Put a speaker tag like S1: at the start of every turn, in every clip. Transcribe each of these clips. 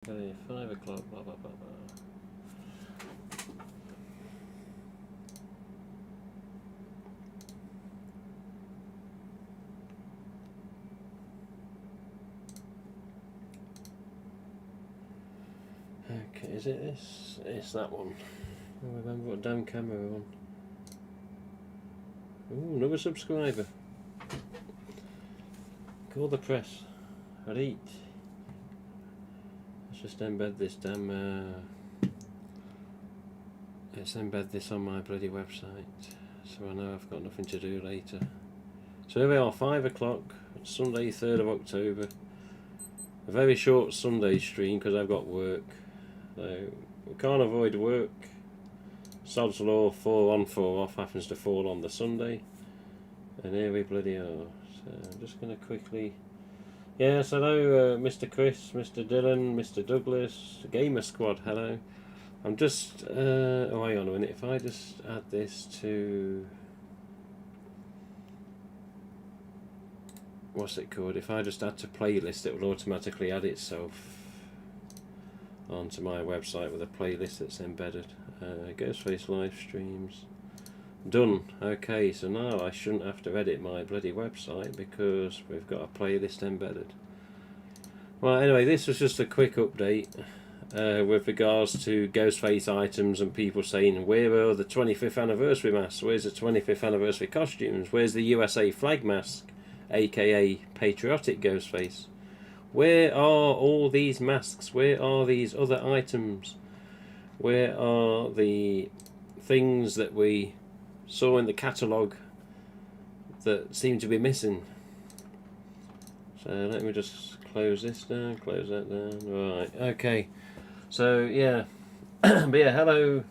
S1: Okay, 5 o'clock, blah blah blah blah. Okay, is it this? It's that one. I don't remember what damn camera we're on. Ooh, another subscriber. Call the press. Right. Let's just embed this damn. Let's embed this on my bloody website, so I know I've got nothing to do later. So here we are, 5 o'clock, Sunday, 3rd of October. A very short Sunday stream because I've got work. So we can't avoid work. Sod's Law 4 on 4 off happens to fall on the Sunday. And here we bloody are. So I'm just going to quickly... Yes, hello Mr. Chris, Mr. Dylan, Mr. Douglas, Gamer Squad, hello. I'm just... oh, hang on a minute. If I just add this to... What's it called? If I just add to playlist, it will automatically add itself onto my website with a playlist that's embedded. GhostFace live streams. Done. Okay, so now I shouldn't have to edit my bloody website because we've got a playlist embedded. Well, anyway, this was just a quick update with regards to GhostFace items and people saying, where are the 25th anniversary masks? Where's the 25th anniversary costumes? Where's the USA flag mask, aka patriotic Ghostface? Where are all these masks? Where are these other items? Where are the things that we saw in the catalogue that seem to be missing? So let me just close this down, close that down. Right, okay. So yeah, but yeah, hello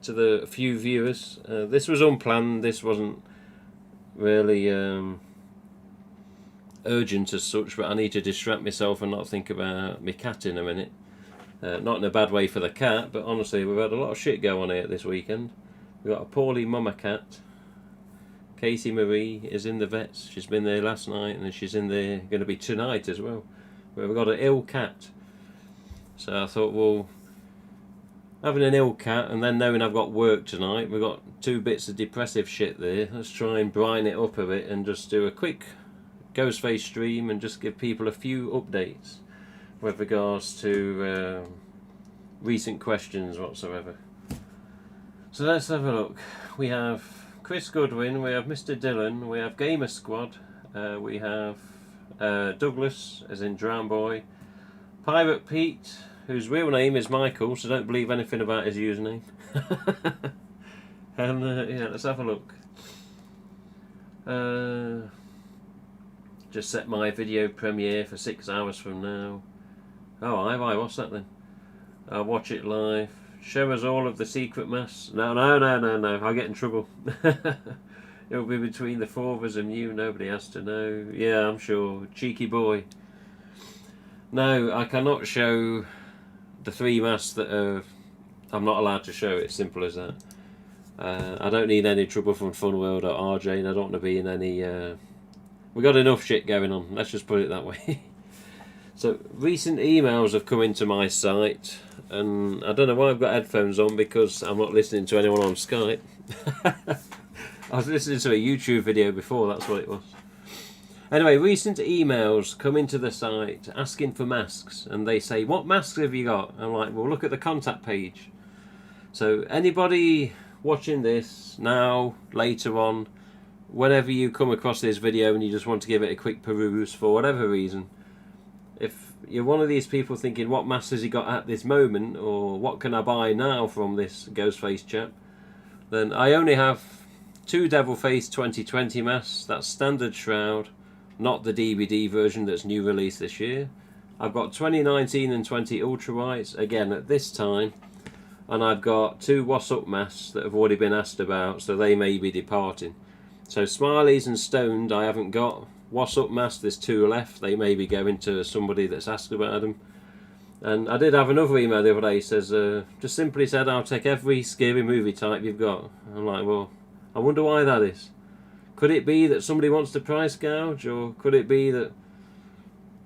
S1: to the few viewers. This was unplanned. This wasn't really urgent as such, but I need to distract myself and not think about my cat in a minute. Not in a bad way for the cat, but honestly, we've had a lot of shit go on here this weekend. We've got a poorly mama cat. Casey Marie is in the vets. She's been there last night, and she's in there going to be tonight as well. We've got an ill cat. So I thought, well, having an ill cat and then knowing I've got work tonight, we've got 2 bits of depressive shit there. Let's try and brighten it up a bit and just do a quick GhostFace stream and just give people a few updates with regards to recent questions whatsoever. So let's have a look. We have Chris Goodwin, we have Mr. Dylan, we have Gamer Squad, we have Douglas, as in Drown Boy, Pirate Pete, whose real name is Michael, so don't believe anything about his username. And yeah, let's have a look. Just set my video premiere for 6 hours from now. Oh, why? What's that then? I'll watch it live. Show us all of the secret masks. No, I'll get in trouble. It'll be between the 4 of us and you. Nobody has to know. Yeah, I'm sure. Cheeky boy. No, I cannot show the 3 masks that are... I'm not allowed to show it. Simple as that. I don't need any trouble from Funworld or RJ, and I don't want to be in any... We've got enough shit going on. Let's just put it that way. So, recent emails have come into my site, and I don't know why I've got headphones on, because I'm not listening to anyone on Skype. I was listening to a YouTube video before, that's what it was. Anyway, recent emails come into the site asking for masks, and they say, what masks have you got? I'm like, well, look at the contact page. So, anybody watching this now, later on, whenever you come across this video and you just want to give it a quick peruse for whatever reason, if you're one of these people thinking, what masks has he got at this moment, or what can I buy now from this Ghostface chap, then I only have 2 Devilface 2020 masks. That's standard shroud, not the DVD version that's new release this year. I've got 2019 and 20 ultrawhites, again at this time, and I've got 2 What's Up masks that have already been asked about, so they may be departing. So Smileys and Stoned I haven't got. What's Up mask, there's 2 left. They may be going to somebody that's asked about them. And I did have another email the other day. Says, just simply said, I'll take every scary movie type you've got. I'm like, well, I wonder why that is. Could it be that somebody wants to price gouge? Or could it be that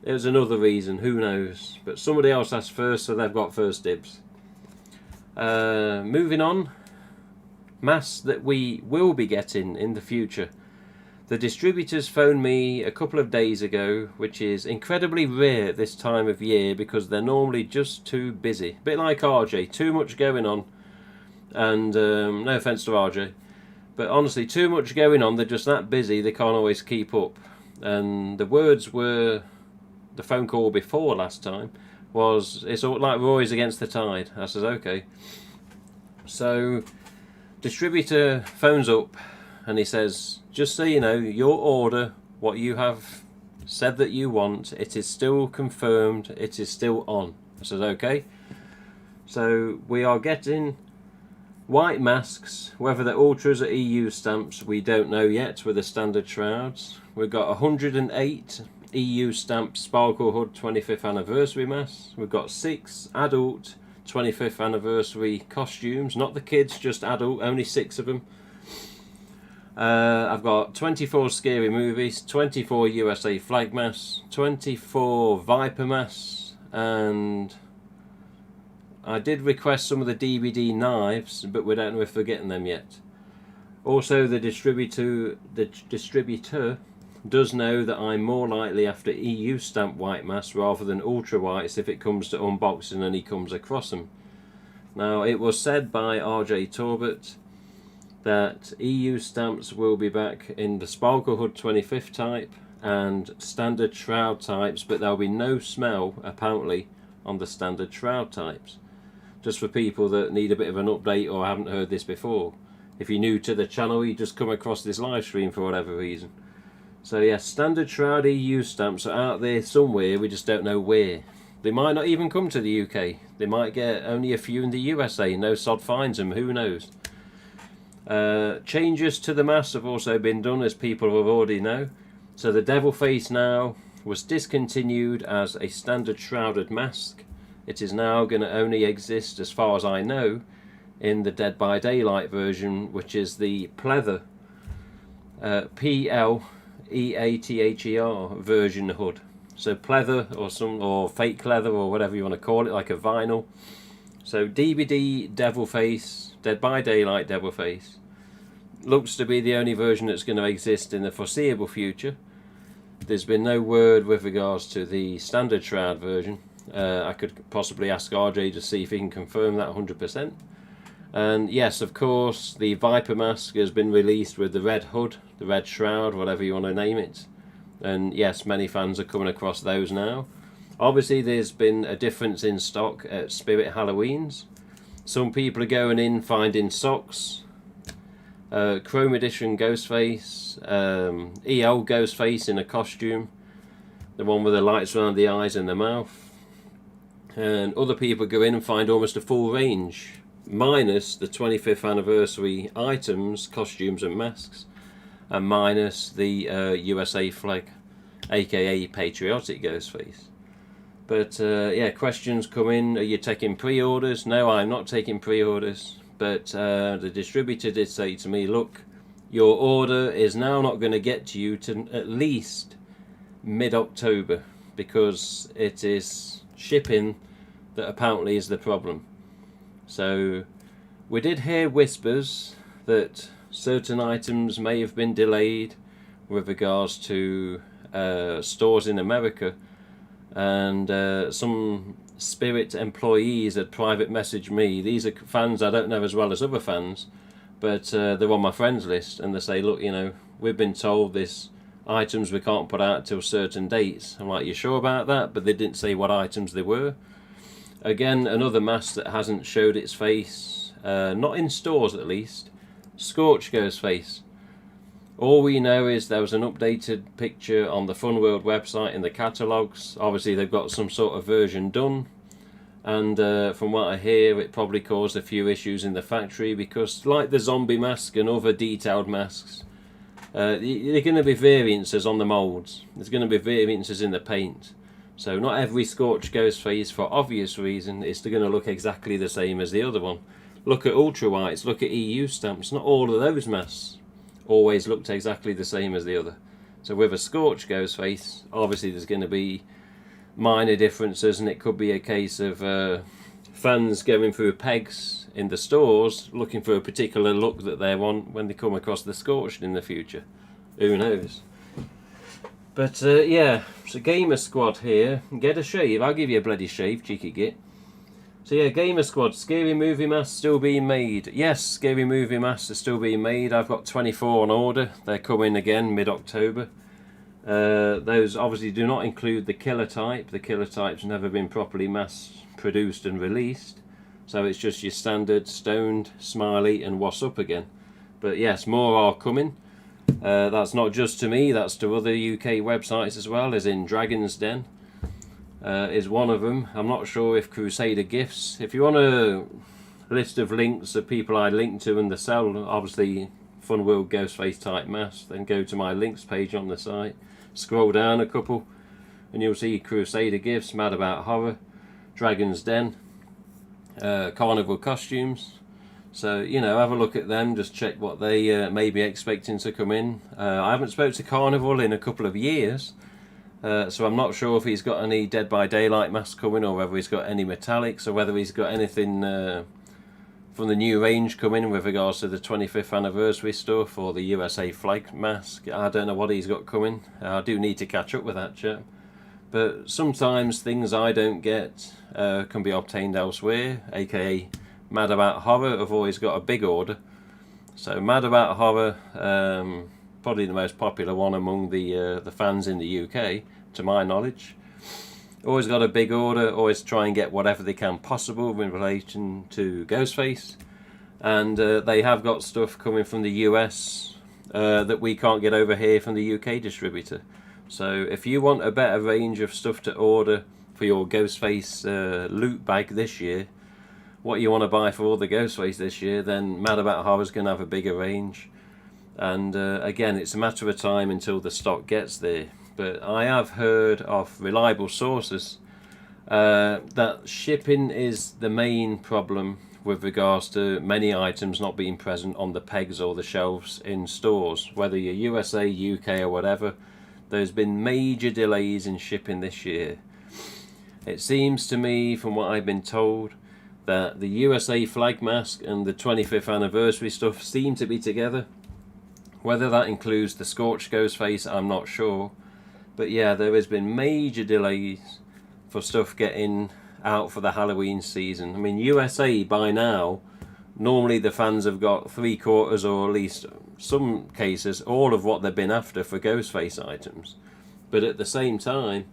S1: it was another reason, who knows. But somebody else asked first, so they've got first dibs. Moving on, masks that we will be getting in the future. The distributors phoned me a couple of days ago, which is incredibly rare at this time of year because they're normally just too busy. A bit like RJ, too much going on. And no offence to RJ, but honestly, too much going on, they're just that busy, they can't always keep up. And the words were, the phone call before last time, was, it's all like we're always against the tide. I says, okay. So, distributor phones up and he says, just so you know, your order, what you have said that you want, it is still confirmed, it is still on. I said, okay. So, we are getting white masks, whether they're ultras or EU stamps, we don't know yet with the standard shrouds. We've got 108 EU stamped Sparkle Hood 25th anniversary masks. We've got 6 adult 25th anniversary costumes, not the kids, just adult, only 6 of them. I've got 24 Scary Movies, 24 USA flag masks, 24 Viper masks, and I did request some of the DVD knives, but we don't know if we're getting them yet. Also, the distributor does know that I'm more likely after EU stamp white masks rather than ultra whites if it comes to unboxing and he comes across them. Now, it was said by RJ Torbett that EU stamps will be back in the Sparkle Hood 25th type and standard shroud types, but there'll be no smell apparently on the standard shroud types. Just for people that need a bit of an update or haven't heard this before. If you're new to the channel, you just come across this live stream for whatever reason. So yeah, standard shroud EU stamps are out there somewhere, we just don't know where. They might not even come to the UK. They might get only a few in the USA, no sod finds them, who knows. Changes to the masks have also been done, as people have already know. So the devil face now was discontinued as a standard shrouded mask. It is now going to only exist, as far as I know, in the Dead by Daylight version, which is the pleather, P-L-E-A-T-H-E-R version hood. So pleather or fake leather or whatever you want to call it, like a vinyl. So DVD devil face, Dead by Daylight devil face, looks to be the only version that's going to exist in the foreseeable future. There's been no word with regards to the standard shroud version. I could possibly ask RJ to see if he can confirm that 100%. And yes, of course, the Viper mask has been released with the red hood, the red shroud, whatever you want to name it. And yes, many fans are coming across those now. Obviously, there's been a difference in stock at Spirit Halloweens. Some people are going in finding socks, Chrome Edition Ghostface, EL Ghostface in a costume, the one with the lights around the eyes and the mouth. And other people go in and find almost a full range, minus the 25th anniversary items, costumes and masks, and minus the USA flag, aka Patriotic Ghostface. But yeah, questions come in, are you taking pre-orders? No, I'm not taking pre-orders, but the distributor did say to me, look, your order is now not going to get to you to at least mid-October, because it is shipping that apparently is the problem. So we did hear whispers that certain items may have been delayed with regards to stores in America, and some Spirit employees had private messaged me. These are fans I don't know as well as other fans, but they're on my friends list, and they say, look, you know, we've been told this items we can't put out till certain dates. I'm like, you sure about that? But they didn't say what items they were. Again, another mask that hasn't showed its face, not in stores at least. Scorch Ghostface. All we know is there was an updated picture on the Fun World website in the catalogues. Obviously they've got some sort of version done, and from what I hear, it probably caused a few issues in the factory, because like the zombie mask and other detailed masks, there are going to be variances on the moulds. There's going to be variances in the paint. So not every Scorch Ghostface, for obvious reason, is going to look exactly the same as the other one. Look at ultra whites, look at EU stamps. Not all of those masks always looked exactly the same as the other. So with a Scorch Ghostface, obviously there's going to be minor differences, and it could be a case of fans going through pegs in the stores looking for a particular look that they want when they come across the Scorched in the future. Who knows? But yeah, so Gamer Squad here. Get a shave. I'll give you a bloody shave, cheeky git. So yeah, Gamer Squad, Scary Movie masks still being made. Yes, Scary Movie masks are still being made. I've got 24 on order. They're coming again mid-October. Those obviously do not include the killer type. The killer type's never been properly mass produced and released. So it's just your standard stoned, smiley and what's up again. But yes, more are coming. That's not just to me, that's to other UK websites as well, as in Dragon's Den. Is one of them. I'm not sure if Crusader Gifts. If you want a list of links of people I link to and the sell, obviously Fun World Ghostface type masks, then go to my links page on the site. Scroll down a couple, and you'll see Crusader Gifts, Mad About Horror, Dragon's Den, Carnival Costumes. So, you know, have a look at them, just check what they may be expecting to come in. I haven't spoke to Carnival in a couple of years. So I'm not sure if he's got any Dead by Daylight masks coming, or whether he's got any metallics, or whether he's got anything from the new range coming with regards to the 25th anniversary stuff, or the USA flag mask. I don't know what he's got coming. I do need to catch up with that chap. But sometimes things I don't get can be obtained elsewhere, aka Mad About Horror have always got a big order. So Mad About Horror, probably the most popular one among the fans in the UK, to my knowledge. Always got a big order, always try and get whatever they can possible in relation to Ghostface. And they have got stuff coming from the US that we can't get over here from the UK distributor. So if you want a better range of stuff to order for your Ghostface loot bag this year, what you want to buy for all the Ghostface this year, then Mad About Horror's going to have a bigger range. And again, it's a matter of time until the stock gets there. But I have heard of reliable sources that shipping is the main problem with regards to many items not being present on the pegs or the shelves in stores. Whether you're USA, UK or whatever, there's been major delays in shipping this year. It seems to me, from what I've been told, that the USA flag mask and the 25th anniversary stuff seem to be together. Whether that includes the Scorched Ghostface, I'm not sure. But yeah, there has been major delays for stuff getting out for the Halloween season. I mean, USA by now, normally the fans have got 3/4 or at least some cases all of what they've been after for Ghostface items. But at the same time,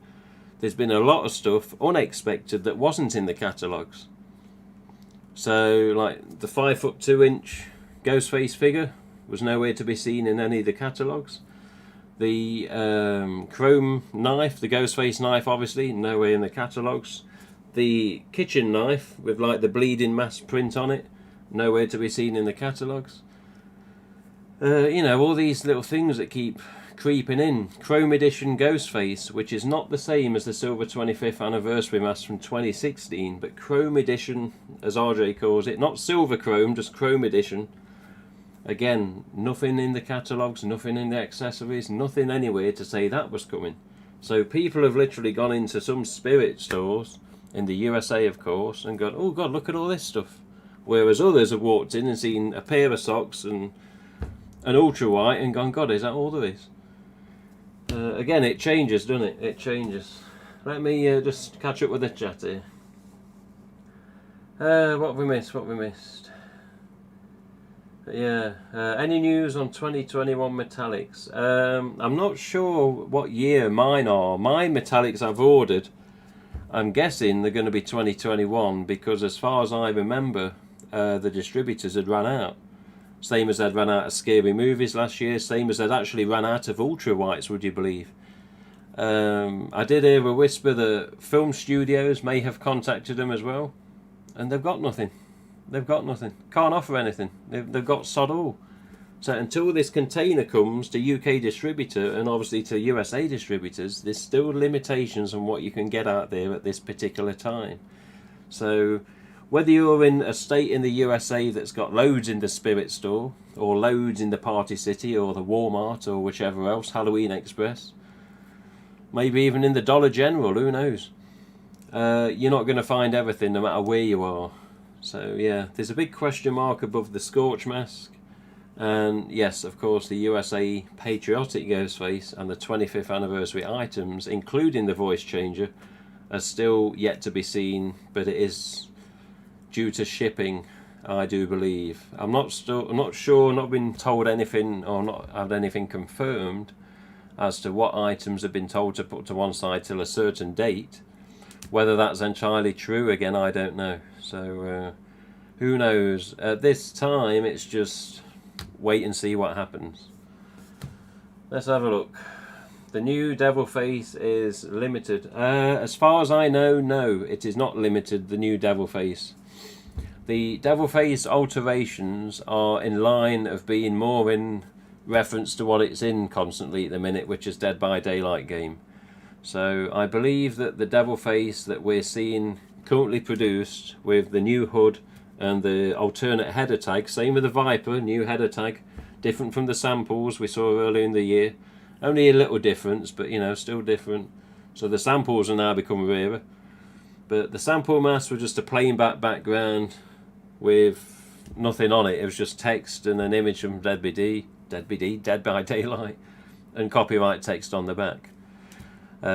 S1: there's been a lot of stuff unexpected that wasn't in the catalogues. So, like the 5'2" Ghostface figure was nowhere to be seen in any of the catalogues. The chrome knife, the Ghostface knife, obviously nowhere in the catalogues. The kitchen knife with like the bleeding mask print on it, nowhere to be seen in the catalogues. You know, all these little things that keep creeping in. Chrome edition Ghostface, which is not the same as the silver 25th anniversary mask from 2016, but chrome edition, as RJ calls it, not silver chrome, just chrome edition. Again, nothing in the catalogues, nothing in the accessories, nothing anywhere to say that was coming. So people have literally gone into some spirit stores, in the USA of course, and gone, oh god, look at all this stuff. Whereas others have walked in and seen a pair of socks and an ultra white and gone, god, is that all there is? Again, it changes, doesn't it? It changes. Let me just catch up with the chat here. What have we missed? What have we missed? Yeah, any news on 2021 metallics? I'm not sure what year mine are. My metallics I've ordered, I'm guessing they're going to be 2021, because as far as I remember, the distributors had run out. Same as they'd run out of Scary Movies last year, same as they'd actually run out of ultra whites, would you believe? I did hear a whisper that film studios may have contacted them as well, and they've got nothing. They've got nothing. Can't offer anything. They've got sod all. So until this container comes to UK distributor and obviously to USA distributors, there's still limitations on what you can get out there at this particular time. So whether you're in a state in the USA that's got loads in the Spirit store, or loads in the Party City, or the Walmart, or whichever else, Halloween Express, maybe even in the Dollar General, who knows. You're not going to find everything no matter where you are. So yeah, there's a big question mark above the Scorch mask. And yes, of course, the USA Patriotic GhostFace and the 25th anniversary items, including the voice changer, are still yet to be seen, but it is due to shipping, I do believe. I'm not sure, not been told anything, or not had anything confirmed as to what items have been told to put to one side till a certain date. Whether that's entirely true, again, I don't know. So who knows? At this time, it's just wait and see what happens. Let's have a look. The new Devil Face is limited. As far as I know, no, it is not limited, the new Devil Face. The Devil Face alterations are in line of being more in reference to what it's in constantly at the minute, which is Dead by Daylight game. So I believe that the Devil Face that we're seeing currently produced with the new hood and the alternate header tag, same with the Viper, new header tag, different from the samples we saw earlier in the year. Only a little difference, but you know, still different. So the samples are now becoming rarer. But the sample mask was just a plain background with nothing on it. It was just text and an image from Dead by Daylight, and copyright text on the back.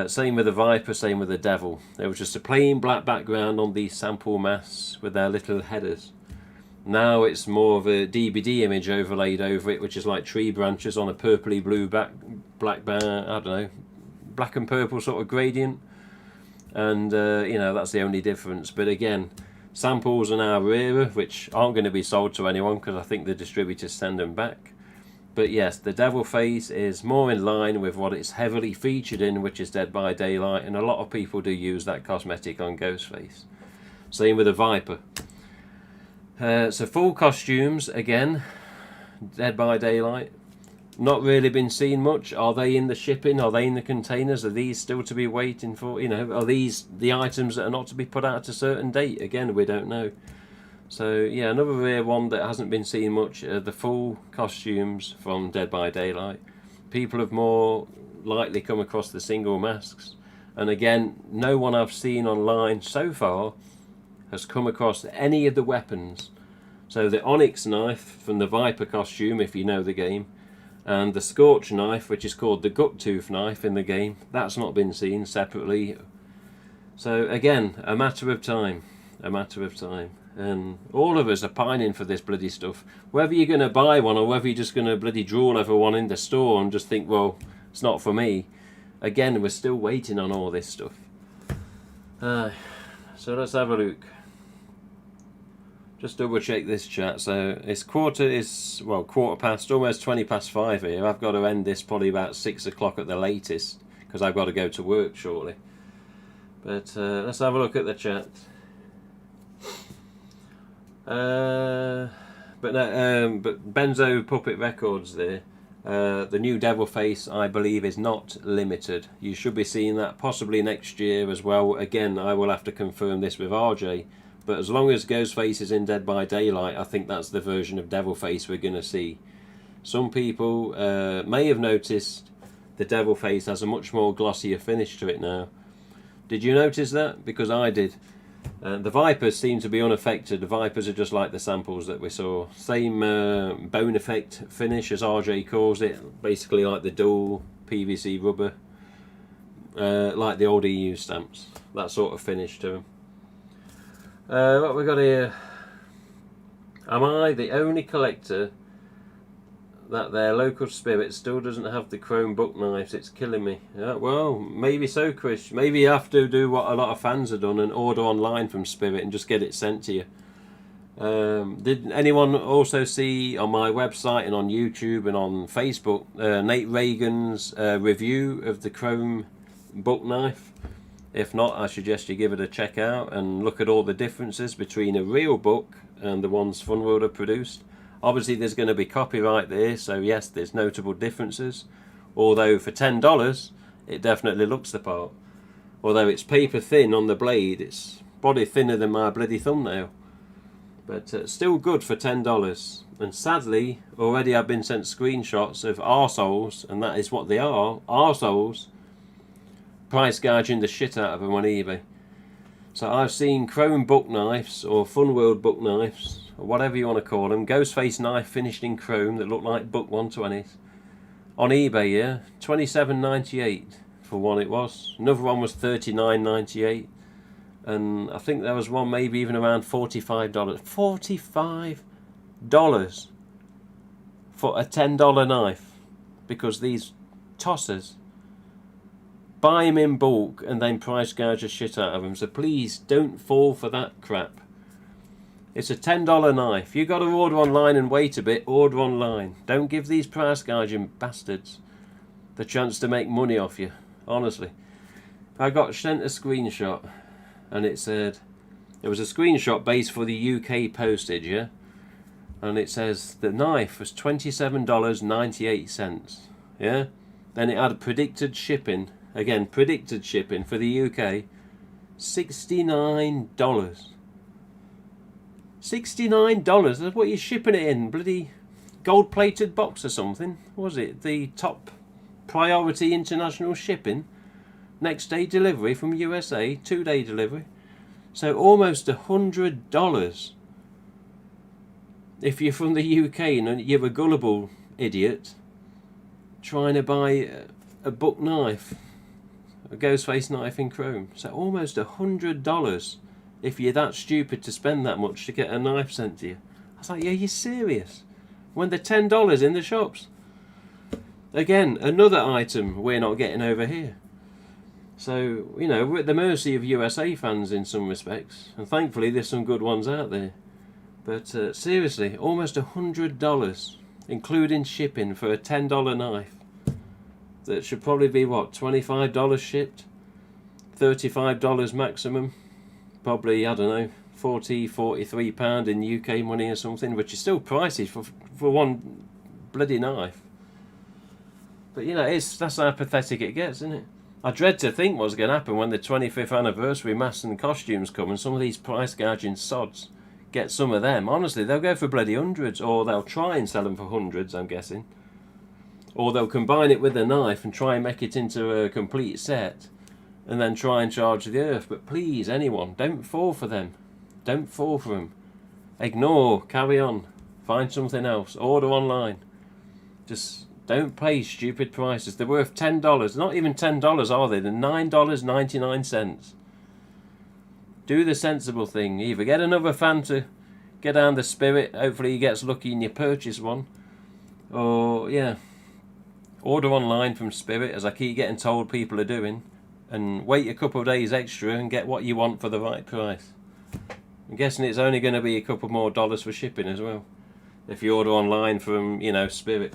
S1: Same with the Viper, same with the Devil. There was just a plain black background on these sample masks with their little headers. Now it's more of a DVD image overlaid over it, which is like tree branches on a purpley blue black I don't know, black and purple sort of gradient. And you know, that's the only difference. But again, samples are now rarer, which aren't going to be sold to anyone because I think the distributors send them back. But yes, the Devil Face is more in line with what it's heavily featured in, which is Dead by Daylight, and a lot of people do use that cosmetic on GhostFace. Same with the Viper. So full costumes, again, Dead by Daylight. Not really been seen much. Are they in the shipping? Are they in the containers? Are these still to be waiting for? You know, are these the items that are not to be put out at a certain date? Again, we don't know. So yeah, another rare one that hasn't been seen much are the full costumes from Dead by Daylight. People have more likely come across the single masks. And again, no one I've seen online so far has come across any of the weapons. So the Onyx knife from the Viper costume, if you know the game, and the Scorch knife, which is called the Guttooth knife in the game, that's not been seen separately. So again, a matter of time. A matter of time. And all of us are pining for this bloody stuff. Whether you're going to buy one or whether you're just going to bloody drool over one in the store and just think, well, it's not for me. Again, we're still waiting on all this stuff. So let's have a look. Just double check this chat. So it's quarter past, almost 20 past 5 here. I've got to end this probably about 6 o'clock at the latest because I've got to go to work shortly. But let's have a look at the chat. But Benzo Puppet Records there. The new Devil Face, I believe, is not limited. You should be seeing that possibly next year as well. Again, I will have to confirm this with RJ. But as long as GhostFace is in Dead by Daylight, I think that's the version of Devil Face we're going to see. Some people may have noticed the Devil Face has a much more glossier finish to it now. Did you notice that? Because I did. The Vipers seem to be unaffected. The Vipers are just like the samples that we saw. Same bone effect finish as RJ calls it. Basically like the dual PVC rubber. Like the old EU stamps. That sort of finish to them. What we got here? Am I the only collector that their local spirit still doesn't have the chrome book knives? It's killing me. Yeah, well, maybe so, Chris. Maybe you have to do what a lot of fans have done and order online from Spirit and just get it sent to you. Did anyone also see on my website and on YouTube and on Facebook Nate Reagan's review of the chrome book knife? If not, I suggest you give it a check out and look at all the differences between a real book and the ones Funworld have produced. Obviously there's going to be copyright there, so yes, there's notable differences. Although for $10, it definitely looks the part. Although it's paper thin on the blade, it's probably thinner than my bloody thumbnail. But still good for $10. And sadly, already I've been sent screenshots of arseholes, and that is what they are, arseholes, price gouging the shit out of them on eBay. So I've seen chrome buck knives, or Funworld buck knives, or whatever you want to call them, GhostFace knife finished in chrome that look like buck 120s, on eBay, yeah, $27.98 for one it was. Another one was $39.98, and I think there was one maybe even around $45. $45 for a $10 knife, because these tossers buy them in bulk and then price gouge the shit out of them. So please don't fall for that crap. It's a $10 knife. You got to order online and wait a bit. Order online. Don't give these price gouging bastards the chance to make money off you. Honestly, I got sent a screenshot, and it said it was a screenshot based for the UK postage, yeah, and it says the knife was $27.98, yeah. Then it had predicted shipping. Again, predicted shipping for the UK, $69. $69, that's what you're shipping it in. Bloody gold-plated box or something. What was it? The top priority international shipping. Next day delivery from USA, 2-day delivery. So almost $100. If you're from the UK and you're a gullible idiot trying to buy a buck knife, a GhostFace knife in chrome. So almost $100 if you're that stupid to spend that much to get a knife sent to you. I was like, yeah, you're serious? When they're $10 in the shops. Again, another item we're not getting over here. So, you know, we're at the mercy of USA fans in some respects. And thankfully there's some good ones out there. But seriously, almost $100, including shipping, for a $10 knife. That should probably be, what, $25 shipped? $35 maximum? Probably, I don't know, £43 in UK money or something, which is still pricey for one bloody knife. But, you know, that's how pathetic it gets, isn't it? I dread to think what's going to happen when the 25th anniversary masks and costumes come and some of these price gouging sods get some of them. Honestly, they'll go for bloody hundreds, or they'll try and sell them for hundreds, I'm guessing. Or they'll combine it with a knife and try and make it into a complete set and then try and charge the earth. But please, anyone, don't fall for them. Don't fall for them. Ignore, carry on, find something else, order online. Just don't pay stupid prices. They're worth $10. Not even $10, are they? They're $9.99. Do the sensible thing. Either get another fan to get down the spirit, hopefully he gets lucky and you purchase one. Or, yeah, order online from Spirit, as I keep getting told people are doing, and wait a couple of days extra and get what you want for the right price. I'm guessing it's only going to be a couple more dollars for shipping as well, if you order online from, you know, Spirit.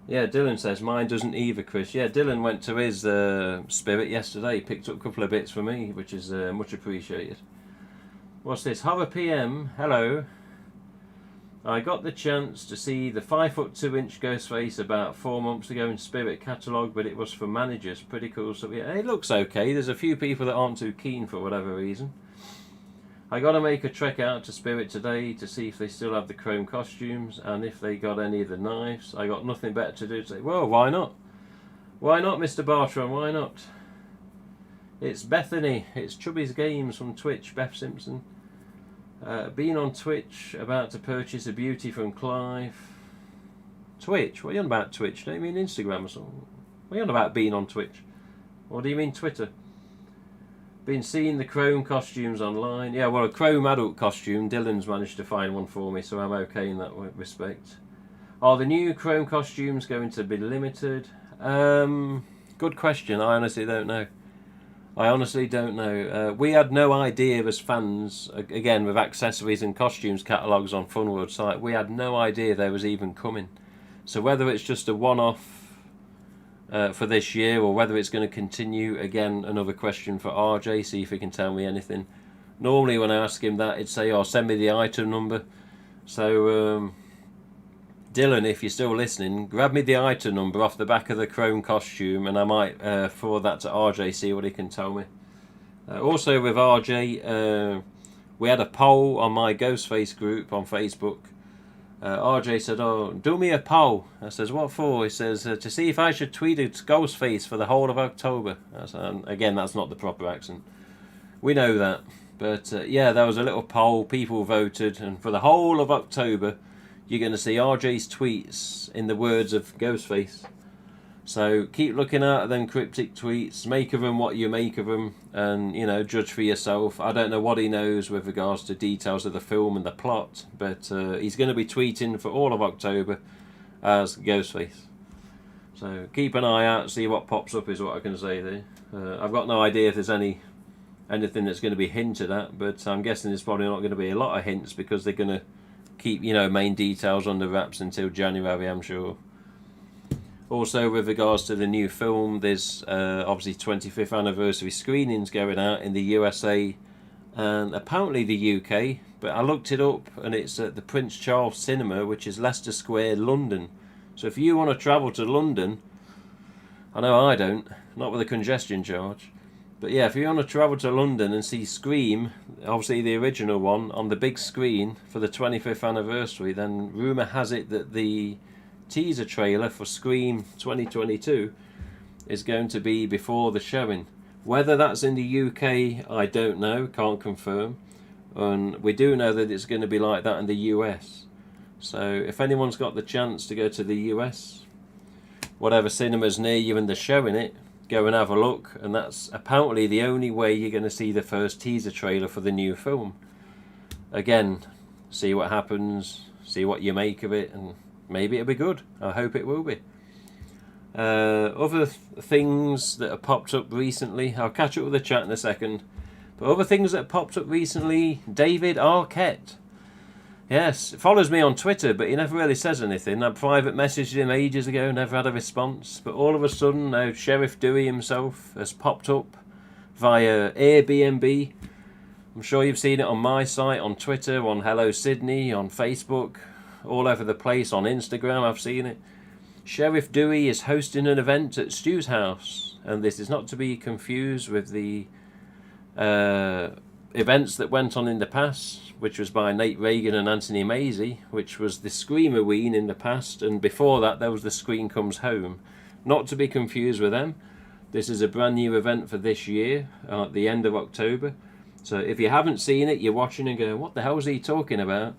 S1: Yeah, Dylan says, mine doesn't either, Chris. Yeah, Dylan went to his Spirit yesterday, picked up a couple of bits for me, which is much appreciated. What's this? Horror PM, hello. I got the chance to see the 5'2" GhostFace about 4 months ago in Spirit catalogue, but it was for managers. Pretty cool stuff. Yeah, it looks okay. There's a few people that aren't too keen for whatever reason. I got to make a trek out to Spirit today to see if they still have the chrome costumes and if they got any of the knives. I got nothing better to do to say, well, why not? Why not, Mr. Bartram? Why not? It's Bethany. It's Chubby's Games from Twitch. Beth Simpson. Been on Twitch, about to purchase a beauty from Clive. Twitch? What are you on about Twitch? Don't you mean Instagram or something? What are you on about being on Twitch? Or do you mean Twitter? Been seeing the chrome costumes online. Yeah, well, a chrome adult costume. Dylan's managed to find one for me, so I'm okay in that respect. Are the new chrome costumes going to be limited? Good question. I honestly don't know. We had no idea as fans, again with accessories and costumes catalogues on Funworld site, we had no idea they was even coming. So whether it's just a one-off for this year or whether it's going to continue, again, another question for RJ, see if he can tell me anything. Normally when I ask him that, he'd say, oh, send me the item number. So Dylan, if you're still listening, grab me the item number off the back of the chrome costume and I might forward that to RJ, see what he can tell me. Also with RJ, we had a poll on my GhostFace group on Facebook RJ said, "Oh, do me a poll." I says, "What for?" He says, "To see if I should tweet at GhostFace for the whole of October." I said, again, that's not the proper accent. We know that. But yeah, there was a little poll. People voted, and for the whole of October, you're going to see RJ's tweets in the words of GhostFace. So keep looking out at them cryptic tweets, make of them what you make of them, and judge for yourself. I don't know what he knows with regards to details of the film and the plot, but he's going to be tweeting for all of October as GhostFace. So keep an eye out, see what pops up is what I can say there. I've got no idea if there's anything that's going to be hinted at, but I'm guessing there's probably not going to be a lot of hints because they're going to keep main details under wraps until January, I'm sure. Also, with regards to the new film, there's obviously 25th anniversary screenings going out in the USA and apparently the UK, but I looked it up and it's at the Prince Charles Cinema, which is Leicester Square, London. So if you want to travel to London, I know I don't, not with a congestion charge, but yeah, if you want to travel to London and see Scream, obviously the original one, on the big screen for the 25th anniversary, then rumour has it that the teaser trailer for Scream 2022 is going to be before the showing. Whether that's in the UK, I don't know, can't confirm. And we do know that it's going to be like that in the US. So if anyone's got the chance to go to the US, whatever cinemas near you and they're showing it, go and have a look. And that's apparently the only way you're going to see the first teaser trailer for the new film. Again, see what happens, see what you make of it, and maybe it'll be good. I hope it will be. Other things that have popped up recently, I'll catch up with the chat in a second, but other things that have popped up recently, David Arquette. Yes, follows me on Twitter, but he never really says anything. I private messaged him ages ago, never had a response, but all of a sudden now Sheriff Dewey himself has popped up via Airbnb. I'm sure you've seen it on my site, on Twitter, on Hello Sydney, on Facebook, all over the place, on Instagram I've seen it. Sheriff Dewey is hosting an event at Stu's house, and this is not to be confused with the events that went on in the past, which was by Nate Reagan and Anthony Mazie, which was the Screamoween in the past, and before that there was the Scream Comes Home. Not to be confused with them. This is a brand new event for this year, at the end of October. So if you haven't seen it, you're watching and going, what the hell is he talking about?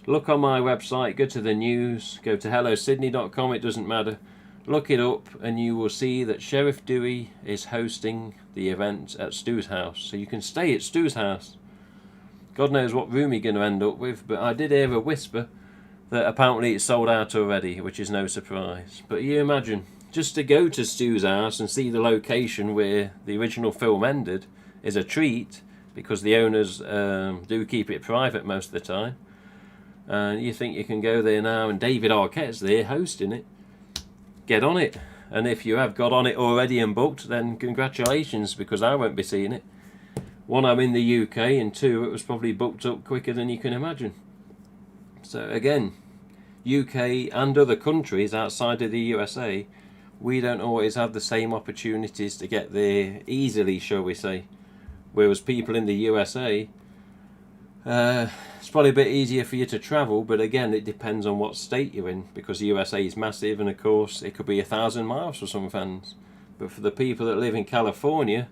S1: Look on my website, go to the news, go to hellosydney.com, it doesn't matter. Look it up and you will see that Sheriff Dewey is hosting the event at Stu's house. So you can stay at Stu's house. God knows what room you're going to end up with, but I did hear a whisper that apparently it's sold out already, which is no surprise. But you imagine, just to go to Stu's house and see the location where the original film ended is a treat, because the owners do keep it private most of the time. And you think you can go there now, and David Arquette's there hosting it. Get on it. And if you have got on it already and booked, then congratulations, because I won't be seeing it. One, I'm in the UK, and two, it was probably booked up quicker than you can imagine. So again, UK and other countries outside of the USA, we don't always have the same opportunities to get there easily, shall we say. Whereas people in the USA, it's probably a bit easier for you to travel, but again, it depends on what state you're in, because the USA is massive, and of course it could be 1,000 miles for some fans. But for the people that live in California,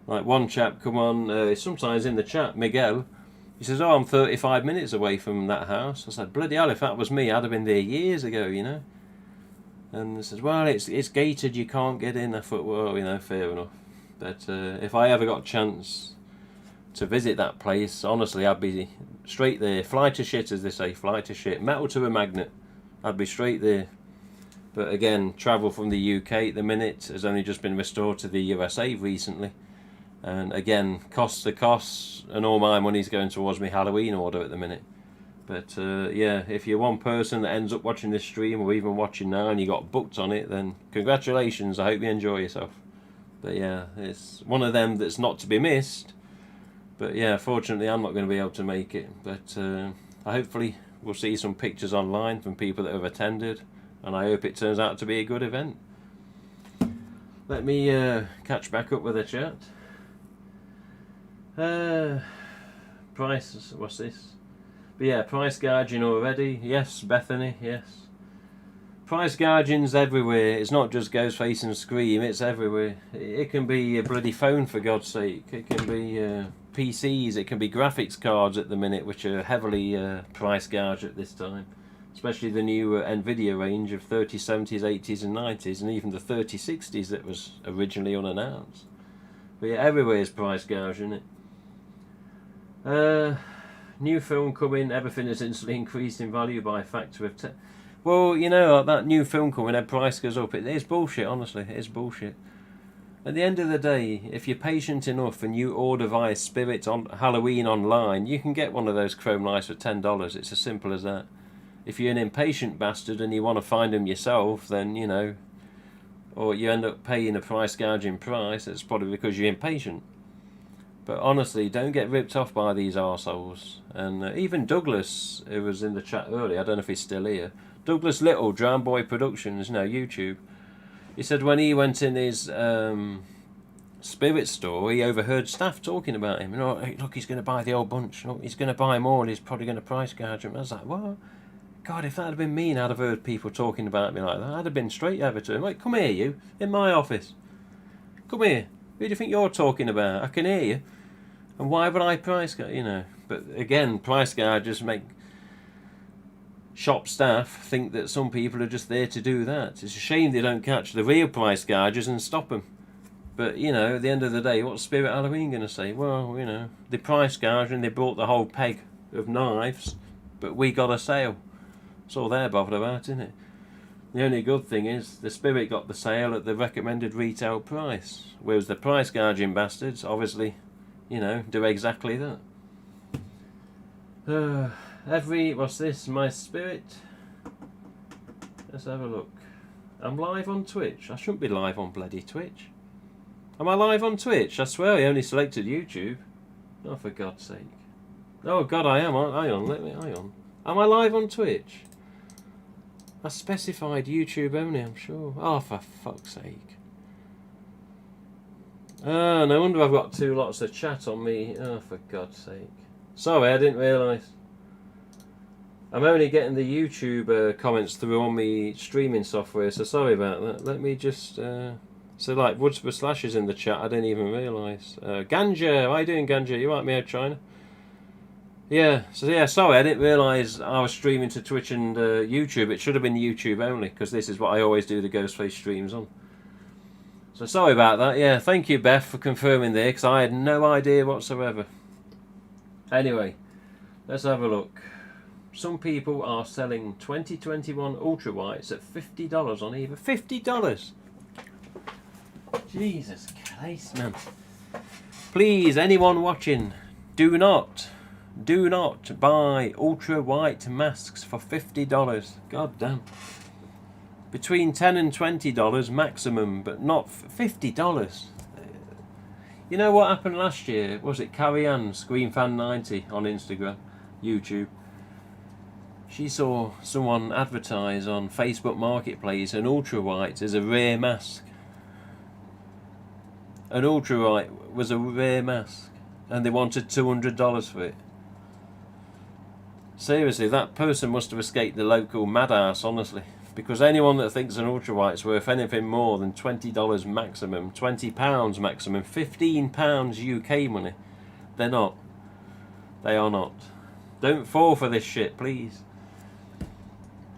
S1: like one chap come on, sometimes in the chat, Miguel, he says, oh, I'm 35 minutes away from that house. I said, bloody hell, if that was me, I'd have been there years ago, And he says, well, it's gated, you can't get in. I thought, well, fair enough. But if I ever got a chance to visit that place, honestly, I'd be straight there. Fly to shit, as they say, fly to shit. Metal to a magnet. I'd be straight there. But again, travel from the UK at the minute has only just been restored to the USA recently. And again, costs the costs, and all my money's going towards my Halloween order at the minute. But yeah, if you're one person that ends up watching this stream, or even watching now, and you got booked on it, then congratulations, I hope you enjoy yourself. But yeah, it's one of them that's not to be missed. But yeah, fortunately I'm not going to be able to make it. But hopefully we'll see some pictures online from people that have attended, and I hope it turns out to be a good event. Let me catch back up with the chat. Price, what's this? But yeah, price gouging already. Yes, Bethany, yes. Price gouging's everywhere. It's not just Ghostface and Scream, it's everywhere. It can be a bloody phone, for God's sake. It can be PCs, it can be graphics cards at the minute, which are heavily price gouged at this time. Especially the new Nvidia range of 3070s, 80s and 90s, and even the 3060s that was originally unannounced. But yeah, everywhere is price gouging it. New film coming, everything is instantly increased in value by a factor of 10. Well, you know, that new film coming, their price goes up. It is bullshit, honestly. It is bullshit. At the end of the day, if you're patient enough and you order via Spirit on Halloween online, you can get one of those chrome lights for $10. It's as simple as that. If you're an impatient bastard and you want to find them yourself, then, you know, or you end up paying a price gouging price, it's probably because you're impatient. But honestly, don't get ripped off by these arseholes. And even Douglas, who was in the chat earlier, I don't know if he's still here, Douglas Little, Drown Boy Productions, YouTube. He said when he went in his Spirit store, he overheard staff talking about him. Look, he's going to buy the old bunch. Look, he's going to buy more and he's probably going to price gouge him. I was like, what? God, if that had been me and I'd have heard people talking about me like that, I'd have been straight over to him. Like, come here, you, in my office. Come here. Who do you think you're talking about? I can hear you. And why would I price gouge, But again, price gouges make shop staff think that some people are just there to do that. It's a shame they don't catch the real price gougers and stop them. But, at the end of the day, what's Spirit Halloween going to say? Well, they price gouged and they bought the whole peg of knives, but we got a sale. That's all they're bothered about, isn't it? The only good thing is the Spirit got the sale at the recommended retail price, whereas the price gouging bastards obviously, do exactly that. What's this? My Spirit. Let's have a look. I'm live on Twitch. I shouldn't be live on bloody Twitch. Am I live on Twitch? I swear I only selected YouTube. Oh, for God's sake. Oh, God, I am. Hang on. Am I live on Twitch? I specified YouTube only, I'm sure. Oh, for fuck's sake. Oh, no wonder I've got two lots of chat on me. Oh, for God's sake. Sorry, I didn't realise. I'm only getting the YouTube comments through on my streaming software, so sorry about that. Let me just... So, like, Woods for Slashes in the chat, I didn't even realise. Ganja, how you doing, Ganja? You right, me out, China? Yeah, sorry, I didn't realise I was streaming to Twitch and YouTube. It should have been YouTube only, because this is what I always do the Ghostface streams on. So, sorry about that. Yeah, thank you, Beth, for confirming there, because I had no idea whatsoever. Anyway, let's have a look. Some people are selling 2021 Ultra Whites at $50 on eBay. $50! Jesus Christ, man. Please, anyone watching, do not buy Ultra White masks for $50. God damn. Between $10 and $20 maximum, but not $50. You know what happened last year? Was it Carrie Ann, ScreenFan90 on Instagram, YouTube? She saw someone advertise on Facebook Marketplace an Ultra White as a rare mask. An Ultra White was a rare mask, and they wanted $200 for it. Seriously, that person must have escaped the local madass, honestly. Because anyone that thinks an Ultra White's worth anything more than $20 maximum, £20 maximum, £15 UK money, they're not. They are not. Don't fall for this shit, please.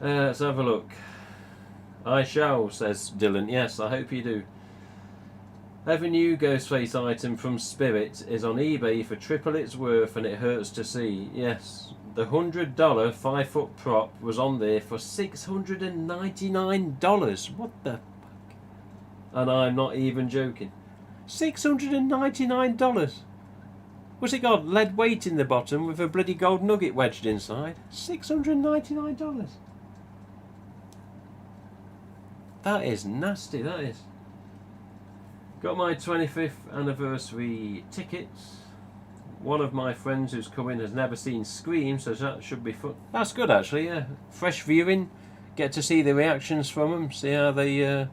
S1: Let's have a look. I shall, says Dylan. Yes, I hope you do. Every new Ghostface item from Spirit is on eBay for triple its worth, and it hurts to see. Yes, the $100 5-foot prop was on there for $699. What the fuck? And I'm not even joking. $699. Was it got lead weight in the bottom with a bloody gold nugget wedged inside? $699. That is nasty, that is. Got my 25th anniversary tickets. One of my friends who's coming has never seen Scream, so that should be fun. That's good, actually, yeah. Fresh viewing. Get to see the reactions from them. See how they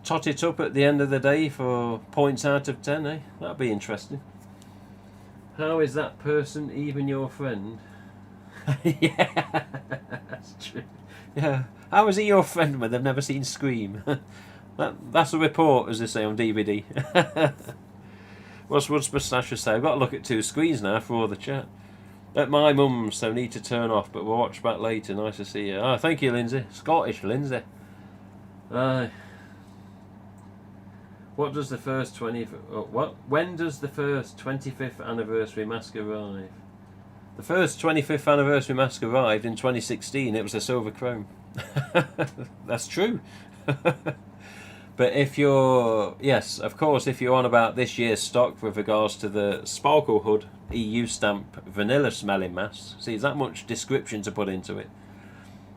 S1: tot it up at the end of the day for points out of 10, eh? That'd be interesting. How is that person even your friend? Yeah, that's true. Yeah. How is he your friend when they've never seen Scream? That's a report, as they say on DVD. What's Moustache say? I've got to look at 2 screens now for all the chat. At my mum's, so need to turn off, but we'll watch back later. Nice to see you. Thank you, Lindsay. Scottish Lindsay. What does the first 20th... When does the first 25th anniversary mask arrive? The first 25th anniversary mask arrived in 2016. It was a silver chrome. That's true. But if you're... Yes, of course, if you're on about this year's stock with regards to the Sparkle Hood EU stamp vanilla smelling mask, see, there's that much description to put into it,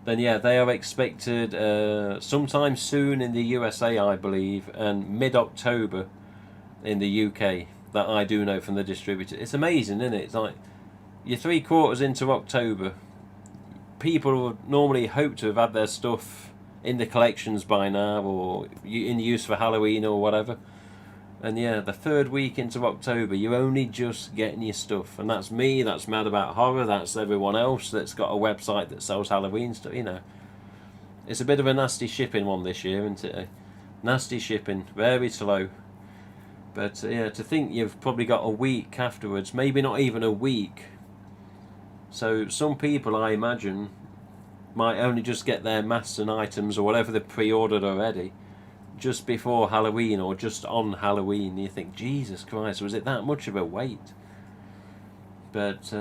S1: then yeah, they are expected sometime soon in the USA, I believe, and mid-October in the UK. That I do know from the distributor. It's amazing, isn't it? It's like you're 3/4 into October. People would normally hope to have had their stuff in the collections by now, or in use for Halloween or whatever. And yeah, the 3rd week into October, you're only just getting your stuff. And that's me, that's Mad About Horror, that's everyone else that's got a website that sells Halloween stuff, you know. It's a bit of a nasty shipping one this year, isn't it? Nasty shipping, very slow. But yeah, to think you've probably got a week afterwards, maybe not even a week. So some people, I imagine, might only just get their masks and items or whatever they've pre-ordered already just before Halloween or just on Halloween. You think, Jesus Christ, was it that much of a wait? But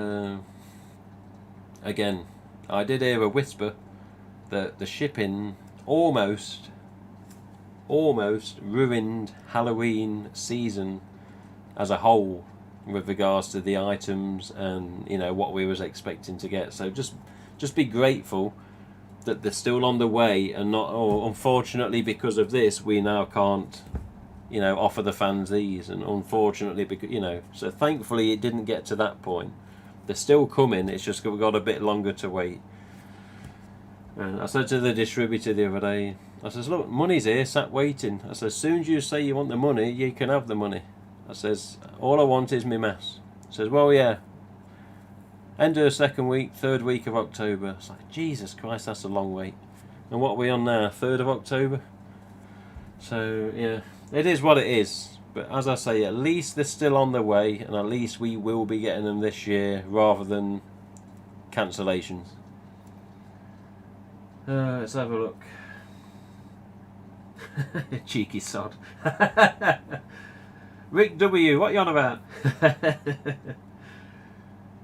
S1: again, I did hear a whisper that the shipping almost ruined Halloween season as a whole with regards to the items and, you know, what we was expecting to get. So just be grateful that they're still on the way, and not, unfortunately because of this we now can't, you know, offer the fans these, and unfortunately because, you know, so thankfully it didn't get to that point. They're still coming, it's just we've got a bit longer to wait. And I said to the distributor the other day, I says, look, money's here, sat waiting. I says, as soon as you say you want the money, you can have the money. I says, all I want is my mass. I says, well, yeah, end of the 2nd week, 3rd week of October. It's like, Jesus Christ, that's a long wait. And what are we on now, 3rd of October? So yeah, it is what it is. But as I say, at least they're still on the way, and at least we will be getting them this year rather than cancellations. Let's have a look. Cheeky sod. Rick W, what you on about?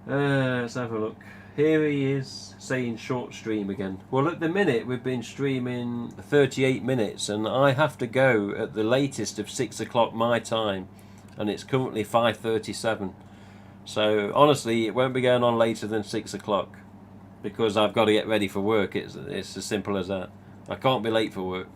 S1: Let's have a look. Here he is saying short stream again. Well, at the minute we've been streaming 38 minutes, and I have to go at the latest of 6 o'clock my time, and it's currently 5:37. So honestly, it won't be going on later than 6 o'clock because I've got to get ready for work. It's as simple as that. I can't be late for work.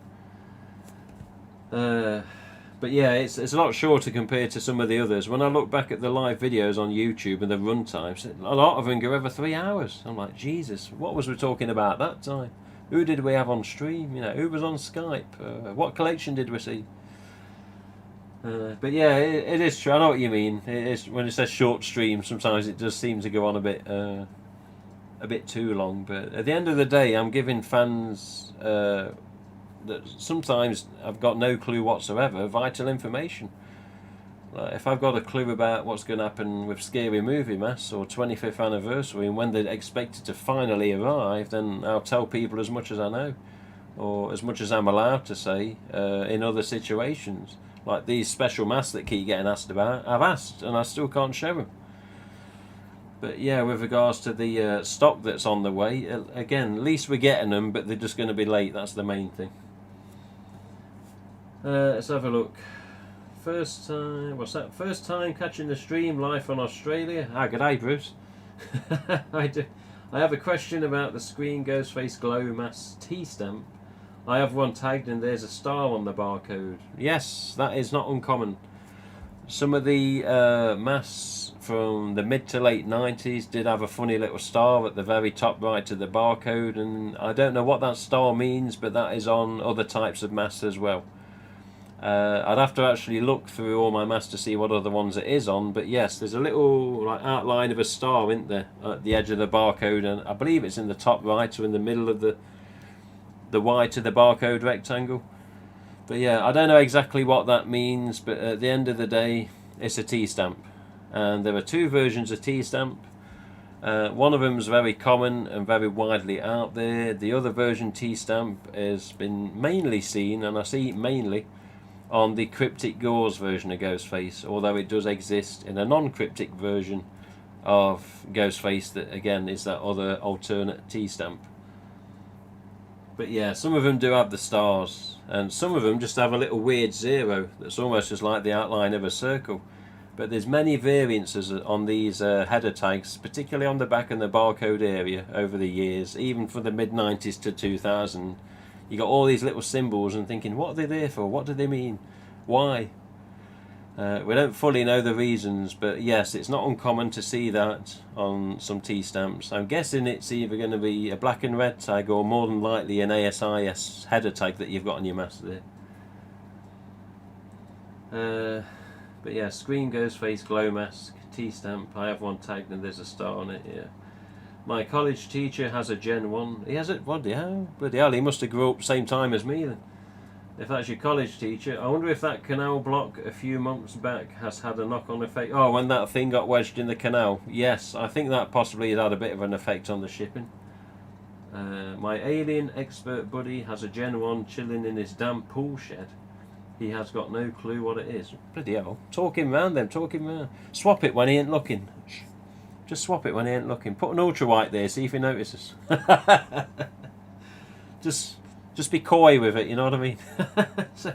S1: But yeah, it's a lot shorter compared to some of the others. When I look back at the live videos on YouTube and the run times, a lot of them go over 3 hours. I'm like, Jesus, what was we talking about that time? Who did we have on stream? You know, who was on Skype? What collection did we see? But yeah, it is true. I know what you mean. It is, when it says short stream, sometimes it does seem to go on a bit too long. But at the end of the day, I'm giving fans that sometimes I've got no clue whatsoever, vital information. Like if I've got a clue about what's going to happen with Scary Movie Mass or 25th anniversary and when they're expected to finally arrive, then I'll tell people as much as I know, or as much as I'm allowed to say in other situations. Like these special masks that keep getting asked about, I've asked and I still can't show them. But yeah, with regards to the stock that's on the way, again, at least we're getting them, but they're just going to be late. That's the main thing. Let's have a look. First time, what's that? First time catching the stream live from Australia. G'day, Bruce. I have a question about the Screen Ghostface Glow Mask T-stamp. I have one tagged and there's a star on the barcode. Yes, that is not uncommon. Some of the masks from the mid to late 90s did have a funny little star at the very top right of the barcode, and I don't know what that star means, but that is on other types of masks as well. I'd have to actually look through all my masks to see what other ones it is on, but yes, there's a little like outline of a star, isn't there, at the edge of the barcode, and I believe it's in the top right or in the middle of the white of the barcode rectangle. But yeah, I don't know exactly what that means, but at the end of the day, it's a T-stamp, and there are two versions of T-stamp. One of them is very common and very widely out there. The other version, T-stamp, has been mainly seen, and I see mainly, on the cryptic gauze version of GhostFace, although it does exist in a non-cryptic version of GhostFace that again is that other alternate T-stamp. But yeah, some of them do have the stars, and some of them just have a little weird zero that's almost just like the outline of a circle. But there's many variances on these header tags, particularly on the back and the barcode area over the years, even from the mid-90s to 2000. You got all these little symbols and thinking, what are they there for? What do they mean? Why? We don't fully know the reasons, but yes, it's not uncommon to see that on some T-stamps. I'm guessing it's either going to be a black and red tag or more than likely an ASIS header tag that you've got on your mask there. But yeah, screen GhostFace glow mask, T-stamp. I have one tagged and there's a star on it, yeah. My college teacher has a Gen 1. He has it? Bloody hell, he must have grew up the same time as me then. If that's your college teacher, I wonder if that canal block a few months back has had a knock-on effect. Oh, when that thing got wedged in the canal. Yes, I think that possibly has had a bit of an effect on the shipping. My alien expert buddy has a Gen 1 chilling in his damn pool shed. He has got no clue what it is. Bloody hell. Talk him round then, talk him round. Swap it when he ain't looking. Just swap it when he ain't looking. Put an ultra white there, see if he notices. Just be coy with it, you know what I mean? So,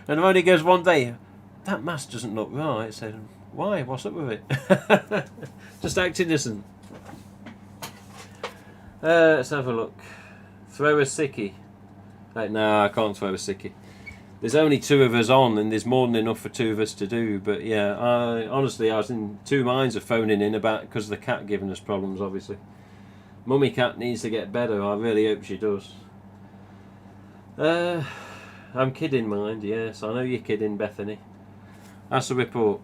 S1: and it only goes one day, that mask doesn't look right. I said, why? What's up with it? Just act innocent. Let's have a look. Throw a sickie. No, I can't throw a sickie. There's only two of us on, and there's more than enough for two of us to do. But yeah, honestly, I was in two minds of phoning in about because of the cat giving us problems. Obviously, Mummy cat needs to get better. I really hope she does. I'm kidding, mind. Yes, I know you're kidding, Bethany. That's a report.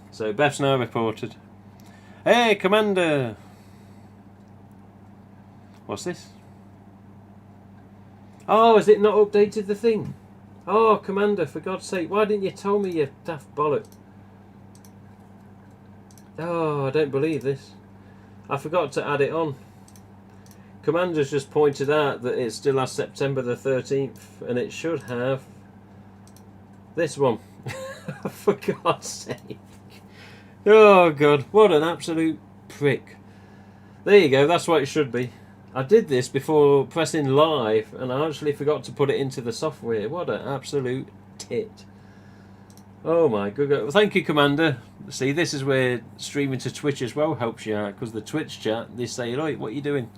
S1: So Beth's now reported. Hey, Commander. What's this? Oh, has it not updated the thing? Oh, Commander, for God's sake, why didn't you tell me, you daft bollock? Oh, I don't believe this. I forgot to add it on. Commander's just pointed out that it still has September the 13th, and it should have this one. For God's sake. Oh, God, what an absolute prick. There you go, that's what it should be. I did this before pressing live, and I actually forgot to put it into the software. What an absolute tit. Oh my good God. Well, thank you, Commander. See, this is where streaming to Twitch as well helps you out, because the Twitch chat, they say, right, what are you doing?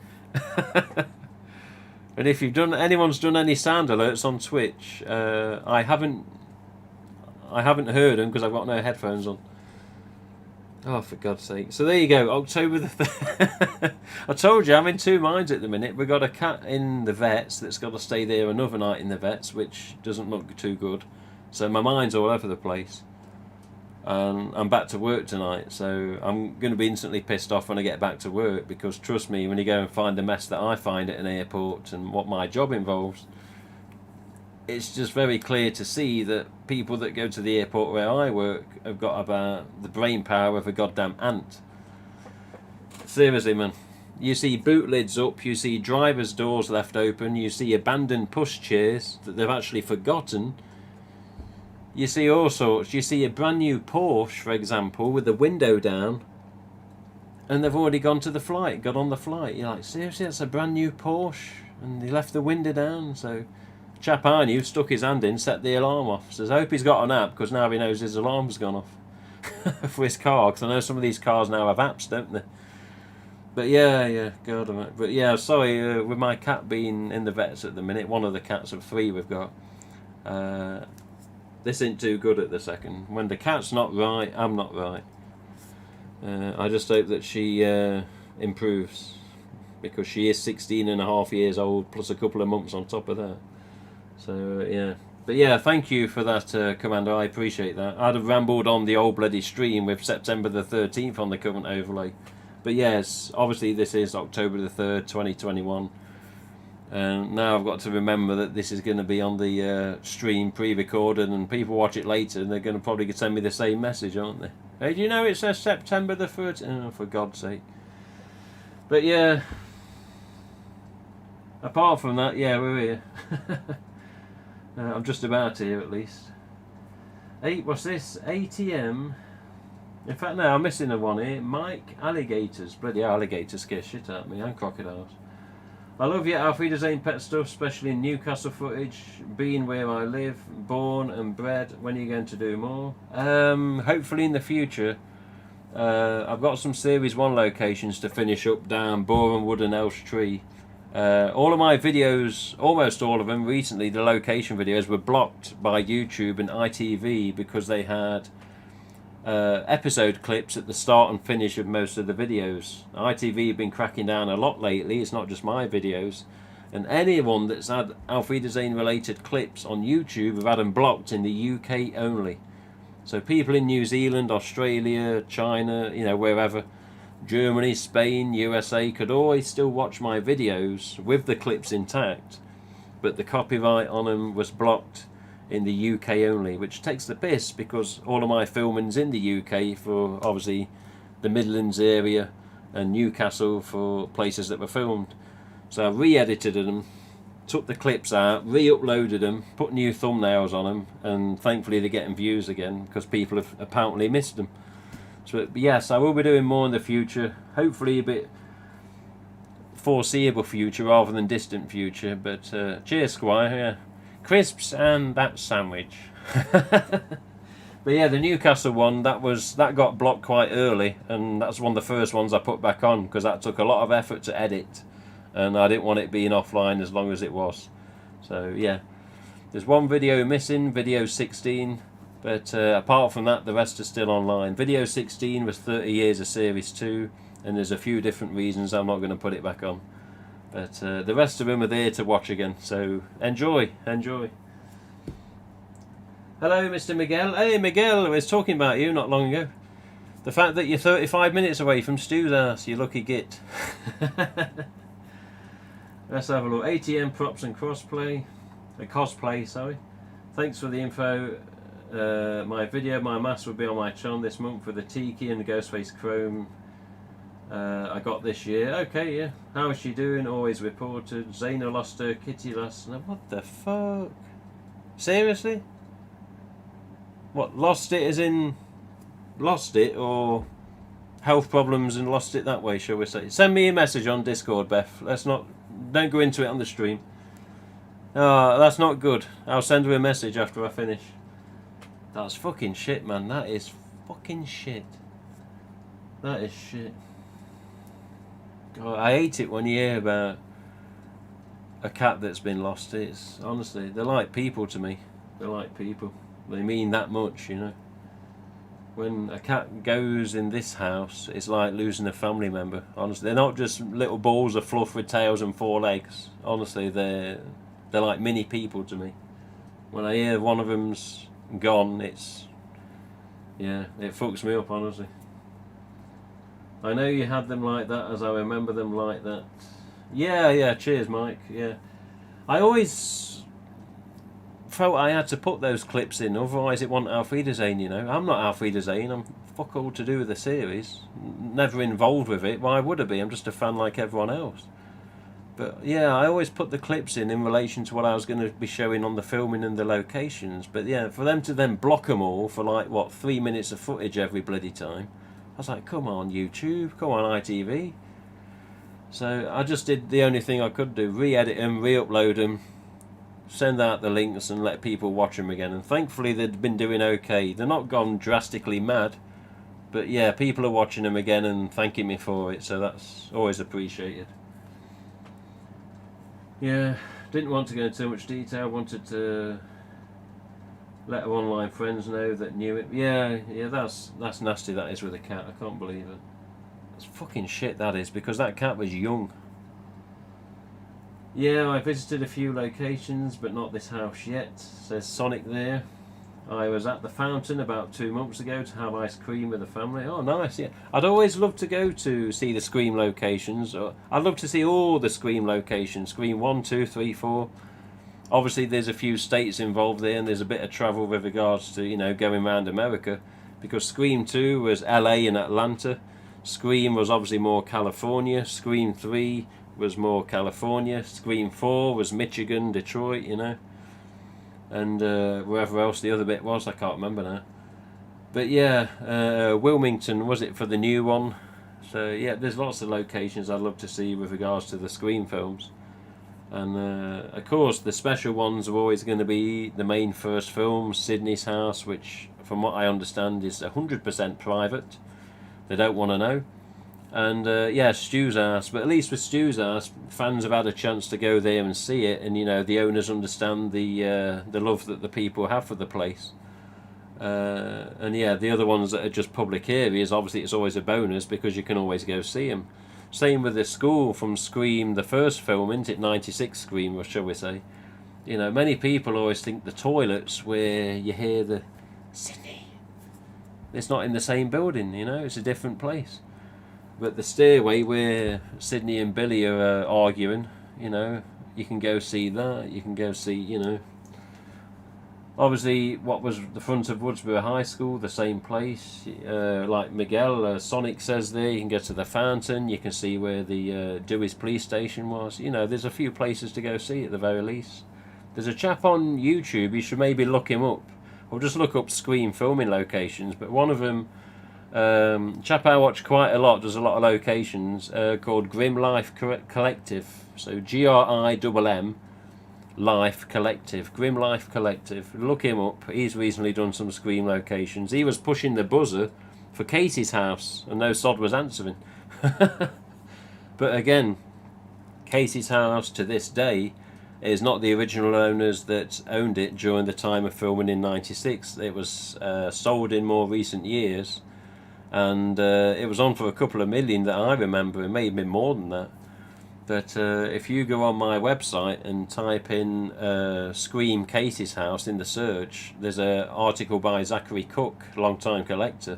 S1: And if anyone's done any sound alerts on Twitch, I haven't heard them because I've got no headphones on. Oh, for God's sake. So there you go, October the 3rd. I told you, I'm in two minds at the minute. We've got a cat in the vets that's got to stay there another night in the vets, which doesn't look too good. So my mind's all over the place. I'm back to work tonight, so I'm going to be instantly pissed off when I get back to work, because trust me, when you go and find the mess that I find at an airport and what my job involves, it's just very clear to see that people that go to the airport where I work have got about the brain power of a goddamn ant. Seriously, man. You see boot lids up, you see driver's doors left open, you see abandoned push chairs that they've actually forgotten. You see all sorts. You see a brand new Porsche, for example, with the window down, and they've already got on the flight. You're like, seriously, that's a brand new Porsche, and they left the window down. So chap I knew stuck his hand in, set the alarm off. Says, I hope he's got an app, because now he knows his alarm's gone off for his car, because I know some of these cars now have apps, don't they? But yeah, God, but yeah, sorry, with my cat being in the vets at the minute, one of the cats of three we've got, this ain't too good at the second. When the cat's not right, I'm not right. I just hope that she improves, because she is 16 and a half years old, plus a couple of months on top of that. So yeah, But yeah, thank you for that, Commander. I appreciate that. I'd have rambled on the old bloody stream with September the 13th on the current overlay. But yes, obviously this is October the 3rd, 2021. And now I've got to remember that this is going to be on the stream pre-recorded, and people watch it later and they're going to probably send me the same message, aren't they? Hey, do you know it says September the 13th? Oh, for God's sake. But yeah, apart from that, yeah, we're here. I'm just about here at least. What's this? ATM. In fact, no, I'm missing a one here. Mike Alligators. Bloody alligators scare shit out of me, and crocodiles. I love your Auf Wiedersehen pet stuff, especially in Newcastle footage. Being where I live, born and bred. When are you going to do more? Hopefully in the future. I've got some Series 1 locations to finish up down Boreham Wood and Elstree. All of my videos, almost all of them recently, the location videos were blocked by YouTube and ITV because they had episode clips at the start and finish of most of the videos. ITV have been cracking down a lot lately. It's not just my videos, and anyone that's had Auf Wiedersehen related clips on YouTube have had them blocked in the UK only. So people in New Zealand, Australia, China, you know, wherever, Germany, Spain, USA could always still watch my videos with the clips intact, but the copyright on them was blocked in the UK only, which takes the piss because all of my filming's in the UK for obviously the Midlands area and Newcastle for places that were filmed. So I re-edited them, took the clips out, re-uploaded them, put new thumbnails on them, and thankfully they're getting views again because people have apparently missed them. So yes, I will be doing more in the future, hopefully a bit foreseeable future rather than distant future. But cheers, Squire. Yeah. Crisps and that sandwich. But yeah, the Newcastle one, that got blocked quite early, and that's one of the first ones I put back on because that took a lot of effort to edit, and I didn't want it being offline as long as it was. So yeah, there's one video missing, video 16, but apart from that the rest are still online. Video 16 was 30 years of Series 2, and there's a few different reasons I'm not going to put it back on. But the rest of them are there to watch again, so enjoy. Hello, Mr. Miguel. Hey, Miguel, I was talking about you not long ago. The fact that you're 35 minutes away from Stu's house, you lucky git. Let's have a look. ATM props and cosplay, sorry. Thanks for the info. My mask will be on my channel this month for the Tiki and the GhostFace Chrome. I got this year. Okay, yeah. How is she doing? Always reported. Zaina lost her kitty last night. What the fuck? Seriously? What, lost it as in lost it, or health problems and lost it that way, shall we say? Send me a message on Discord, Beth. Don't go into it on the stream. Oh, that's not good. I'll send her a message after I finish. That's fucking shit, man. That is fucking shit. That is shit. God, I hate it when you hear about a cat that's been lost. It's honestly, they're like people to me. They're like people. They mean that much, you know. When a cat goes in this house, it's like losing a family member. Honestly, they're not just little balls of fluff with tails and 4 legs. Honestly, they're like mini people to me. When I hear one of them's gone, it fucks me up, honestly. I know you had them like that, as I remember them like that. Yeah, cheers, Mike. Yeah, I always felt I had to put those clips in, otherwise it wasn't Auf Wiedersehen, you know. I'm not Auf Wiedersehen, I'm fuck all to do with the series. Never involved with it, why would I be? I'm just a fan like everyone else. But yeah, I always put the clips in relation to what I was going to be showing on the filming and the locations. But yeah, for them to then block them all for like, what, 3 minutes of footage every bloody time, I was like, come on YouTube, come on ITV. So I just did the only thing I could do, re-edit them, re-upload them, send out the links and let people watch them again. And thankfully they've been doing okay. They're not gone drastically mad, but yeah, people are watching them again and thanking me for it, so that's always appreciated. Yeah, didn't want to go into too much detail, wanted to let our online friends know that knew it. Yeah, that's nasty, that is, with a cat. I can't believe it. It's fucking shit, that is, because that cat was young. Yeah, I visited a few locations, but not this house yet. Says Sonic there. I was at the fountain about 2 months ago to have ice cream with the family. Oh, nice, yeah. I'd always love to go to see the Scream locations. I'd love to see all the Scream locations. Scream 1, 2, 3, 4. Obviously, there's a few states involved there, and there's a bit of travel with regards to, going around America. Because Scream 2 was LA and Atlanta. Scream was obviously more California. Scream 3 was more California. Scream 4 was Michigan, Detroit, and wherever else the other bit was, I can't remember now. But yeah, Wilmington was it for the new one. So yeah, there's lots of locations I'd love to see with regards to the Scream films. And of course, the special ones are always going to be the main first film, Sydney's house, which, from what I understand, is 100% private. They don't want to know. And yeah, Stu's house, but at least with Stu's house, fans have had a chance to go there and see it, and the owners understand the love that the people have for the place. And yeah, the other ones that are just public areas, obviously it's always a bonus because you can always go see them. Same with the school from Scream, the first film, isn't it? 96 Scream, or shall we say? Many people always think the toilets where you hear the Sydney. It's not in the same building, it's a different place. But the stairway where Sydney and Billy are arguing, you can go see that. You can go see, obviously what was the front of Woodsboro High School, the same place. Like Miguel, Sonic says there, you can go to the fountain. You can see where the Dewey's police station was. There's a few places to go see at the very least. There's a chap on YouTube, you should maybe look him up. Or just look up Scream filming locations. But one of them... chap I watch quite a lot, does a lot of locations, called Grim Life Collective. So GRIMM Life Collective, Grim Life Collective. Look him up. He's recently done some Scream locations. He was pushing the buzzer for Casey's house, and no sod was answering. But again, Casey's house to this day is not the original owners that owned it during the time of filming in '96. It was sold in more recent years. And it was on for a couple of million that I remember. It may have been more than that. But if you go on my website and type in Scream Casey's house in the search, there's an article by Zachary Cook, long-time collector.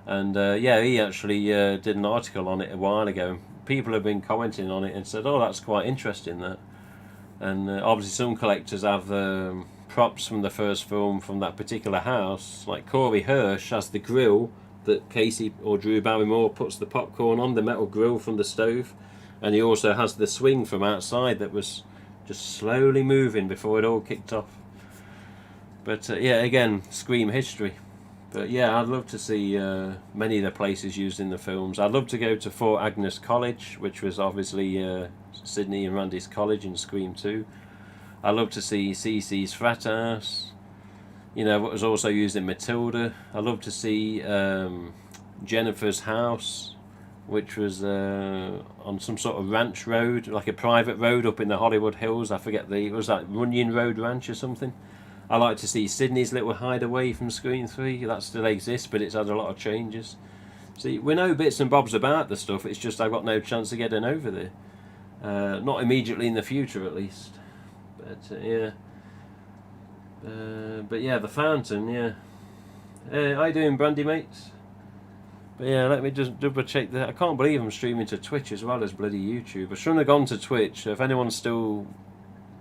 S1: And yeah, he actually did an article on it a while ago. People have been commenting on it and said, oh, that's quite interesting, that. And obviously some collectors have props from the first film from that particular house. Like Corey Hirsch has the grill that Casey or Drew Barrymore puts the popcorn on, the metal grill from the stove, and he also has the swing from outside that was just slowly moving before it all kicked off. But yeah, again, Scream history. But yeah, I'd love to see many of the places used in the films. I'd love to go to Fort Agnes College, which was obviously Sydney and Randy's college in Scream 2. I'd love to see Cece's frat house. What was also used in Matilda. I'd love to see Jennifer's house, which was on some sort of ranch road, like a private road up in the Hollywood Hills. I forget was that Runyon Road Ranch or something. I like to see Sydney's little hideaway from Scream 3. That still exists, but it's had a lot of changes. See, we know bits and bobs about the stuff, it's just I've got no chance of getting over there. Not immediately in the future, at least. But yeah. But yeah, the fountain, yeah. How you doing, Brandy mates? But yeah, let me just double check that. I can't believe I'm streaming to Twitch as well as bloody YouTube. I shouldn't have gone to Twitch. If anyone's still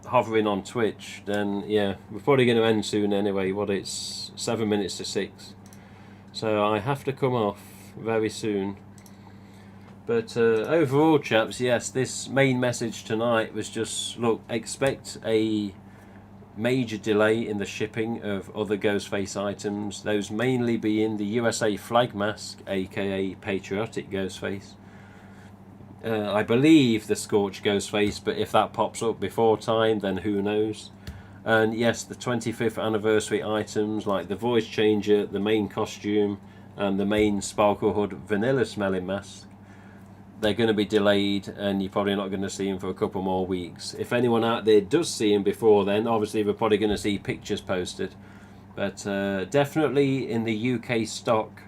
S1: hovering on Twitch, then yeah, we're probably going to end soon anyway. It's 7 minutes to 6. So I have to come off very soon. But overall, chaps, yes, this main message tonight was just, look, expect a major delay in the shipping of other GhostFace items, those mainly being the USA flag mask, aka patriotic GhostFace. I believe the Scorch GhostFace, but if that pops up before time, then who knows. And yes, the 25th anniversary items like the voice changer, the main costume, and the main Sparkle Hood vanilla smelling mask, they're going to be delayed, and you're probably not going to see them for a couple more weeks. If anyone out there does see them before then, obviously we're probably going to see pictures posted. But definitely in the UK stock,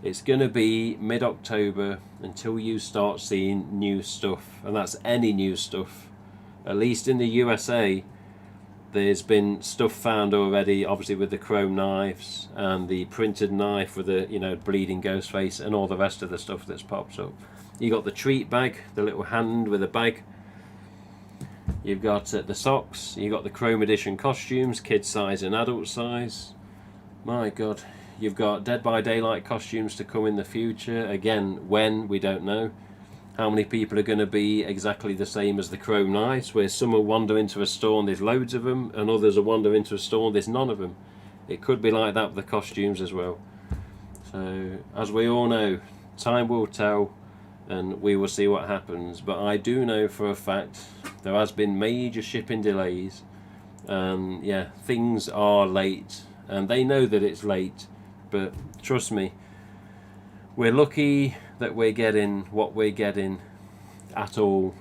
S1: it's going to be mid-October until you start seeing new stuff. And that's any new stuff. at least in the USA, there's been stuff found already, obviously with the chrome knives and the printed knife with the, you know, bleeding ghost face and all the rest of the stuff that's popped up. You got the treat bag, the little hand with a bag. You've got the socks. You got the chrome edition costumes, kid size and adult size. My God, you've got Dead by Daylight costumes to come in the future. Again, when, we don't know. How many people are going to be exactly the same as the chrome knives, where some will wander into a store and there's loads of them, and others will wander into a store and there's none of them. It could be like that with the costumes as well. So, as we all know, time will tell, and we will see what happens. But I do know for a fact there has been major shipping delays, and yeah, things are late, and they know that it's late, but trust me, we're lucky that we're getting what we're getting at all.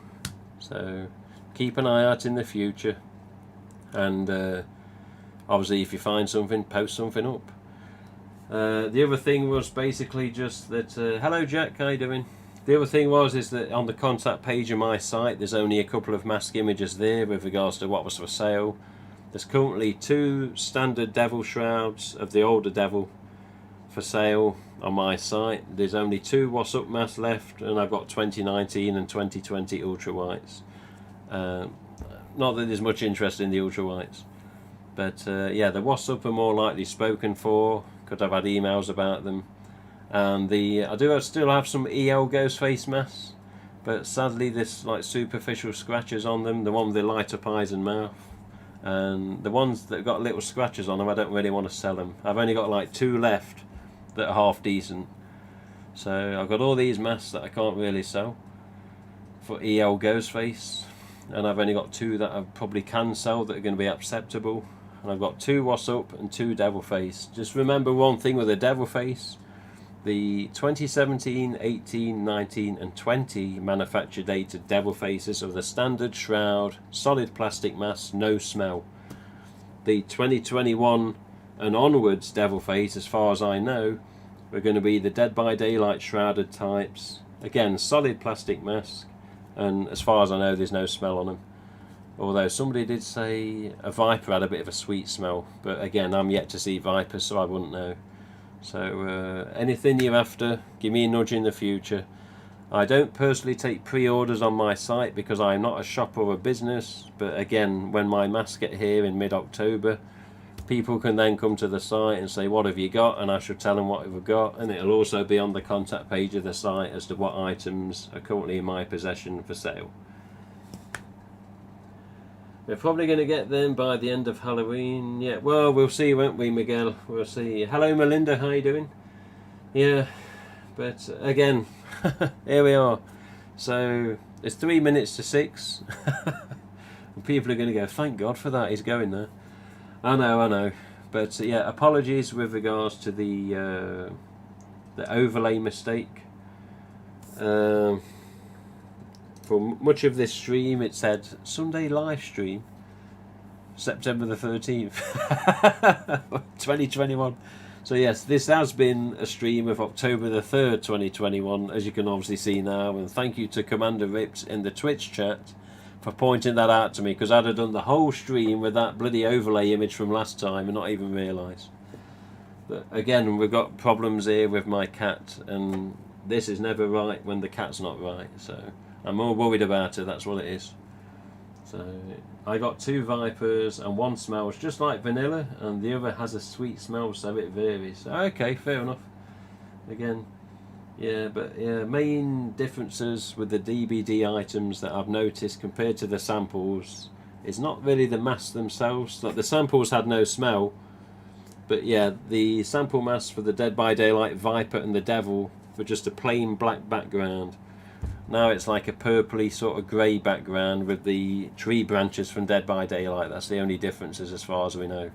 S1: So keep an eye out in the future, and obviously if you find something, post something up. The other thing was basically just that hello Jack, how you doing? The other thing is that on the contact page of my site there's only a couple of mask images there with regards to what was for sale. There's currently 2 standard devil shrouds of the older devil for sale on my site. There's only 2 What's Up masks left, and I've got 2019 and 2020 ultra whites. Not that there's much interest in the ultra whites, but yeah, the What's Up are more likely spoken for, because I've had emails about them. And I still have some EL Ghostface masks, but sadly there's like superficial scratches on them, the one with the light up eyes and mouth. And the ones that have got little scratches on them, I don't really want to sell them. I've only got like 2 left that are half decent. So I've got all these masks that I can't really sell for EL Ghostface, and I've only got 2 that I probably can sell that are going to be acceptable. And I've got 2 What's Up and 2 Devil Face. Just remember one thing with the Devil Face: the 2017, 18, 19 and 20 manufacture dated Devil Faces are the standard shroud, solid plastic mask, no smell. The 2021 and onwards Devil Face, as far as I know, are going to be the Dead by Daylight shrouded types. Again, solid plastic mask, and as far as I know there's no smell on them. Although somebody did say a Viper had a bit of a sweet smell, but again, I'm yet to see Vipers, so I wouldn't know. So anything you're after, give me a nudge in the future. I don't personally take pre-orders on my site because I'm not a shop or a business, but again, when my masks get here in mid-October, people can then come to the site and say, what have you got? And I shall tell them what we've got, and it'll also be on the contact page of the site as to what items are currently in my possession for sale. We're probably going to get them by the end of Halloween. Yeah, well, we'll see, won't we, Miguel? We'll see. Hello, Melinda. How you doing? Yeah, but again, here we are. So it's 3 minutes to 6. And people are going to go, thank God for that. He's going there. I know. But yeah, apologies with regards to the overlay mistake. For much of this stream it said Sunday live stream September the 13th 2021. So yes, this has been a stream of October the 3rd 2021, as you can obviously see now, and thank you to Commander Rips in the Twitch chat for pointing that out to me, because I'd have done the whole stream with that bloody overlay image from last time and not even realise. But again, we've got problems here with my cat, and this is never right when the cat's not right, so I'm more worried about it, that's what it is. So I got 2 Vipers, and one smells just like vanilla and the other has a sweet smell, so it varies. Okay, fair enough. Again, yeah, but yeah, main differences with the DBD items that I've noticed compared to the samples is not really the masks themselves. Like the samples had no smell, but yeah, the sample masks for the Dead by Daylight Viper and the Devil were just a plain black background. Now it's like a purpley sort of grey background with the tree branches from Dead by Daylight. That's the only differences as far as we know.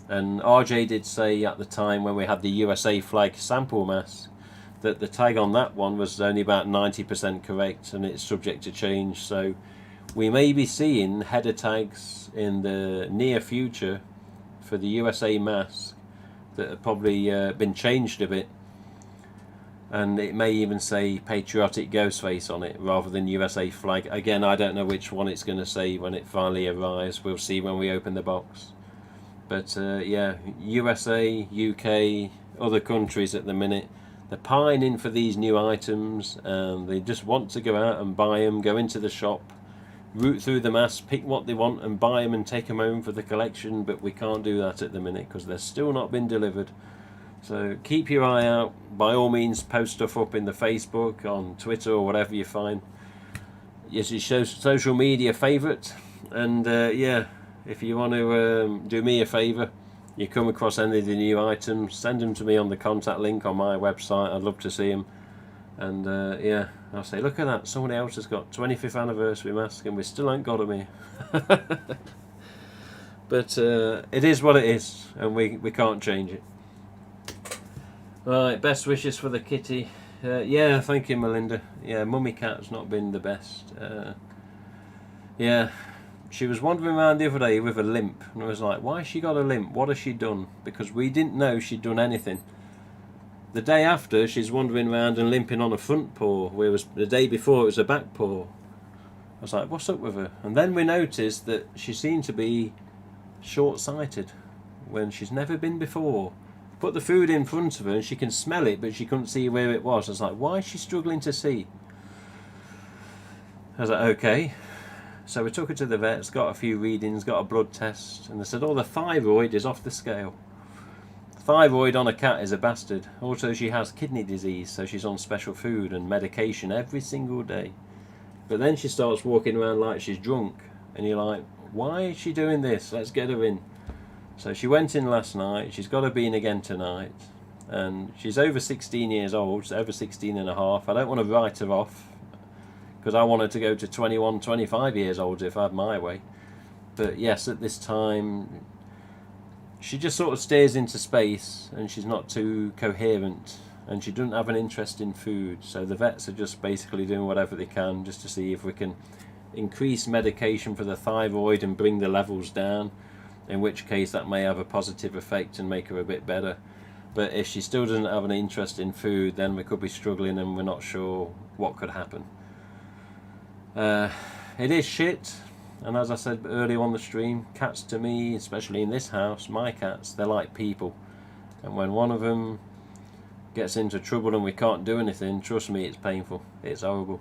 S1: And RJ did say at the time when we had the USA flag sample mask that the tag on that one was only about 90% correct, and it's subject to change. So we may be seeing header tags in the near future for the USA mask that have probably been changed a bit. and it may even say patriotic GhostFace on it rather than USA flag. Again, I don't know which one it's going to say when it finally arrives. We'll see when we open the box. But yeah, USA, UK, other countries at the minute, they're pining for these new items, and they just want to go out and buy them, go into the shop, root through the mass, pick what they want and buy them and take them home for the collection. But we can't do that at the minute because they're still not been delivered. So keep your eye out. By all means, post stuff up in the Facebook, on Twitter, or whatever you find. Yes, it shows social media favourite. And yeah, if you want to do me a favour, you come across any of the new items, send them to me on the contact link on my website. I'd love to see them. And yeah, I'll say, look at that, somebody else has got 25th anniversary mask and we still ain't got them here. But it is what it is, and we can't change it. Right, best wishes for the kitty. Yeah, thank you, Melinda. Yeah, Mummy Cat's not been the best. Yeah, she was wandering around the other day with a limp, and I was like, why has she got a limp? What has she done? Because we didn't know she'd done anything. The day after, she's wandering around and limping on a front paw, whereas the day before it was a back paw. I was like, what's up with her? And then we noticed that she seemed to be short-sighted when she's never been before. Put the food in front of her and she can smell it, but she couldn't see where it was. I was like, why is she struggling to see? I was like, okay. So we took her to the vets, got a few readings, got a blood test, and they said, oh, the thyroid is off the scale. Thyroid on a cat is a bastard. Also, she has kidney disease, so she's on special food and medication every single day. But then she starts walking around like she's drunk, and you're like, why is she doing this? Let's get her in. So she went in last night. She's got to be in again tonight, and she's over 16 years old, so over 16 and a half. I don't want to write her off because I want her to go to 21, 25 years old if I had my way. But yes, at this time, she just sort of stares into space, and she's not too coherent, and she doesn't have an interest in food. So the vets are just basically doing whatever they can just to see if we can increase medication for the thyroid and bring the levels down, in which case that may have a positive effect and make her a bit better. But if she still doesn't have an interest in food, then we could be struggling and we're not sure what could happen. It is shit, and as I said earlier on the stream, cats to me, especially in this house, my cats, they're like people, and when one of them gets into trouble and we can't do anything, trust me, it's painful, it's horrible.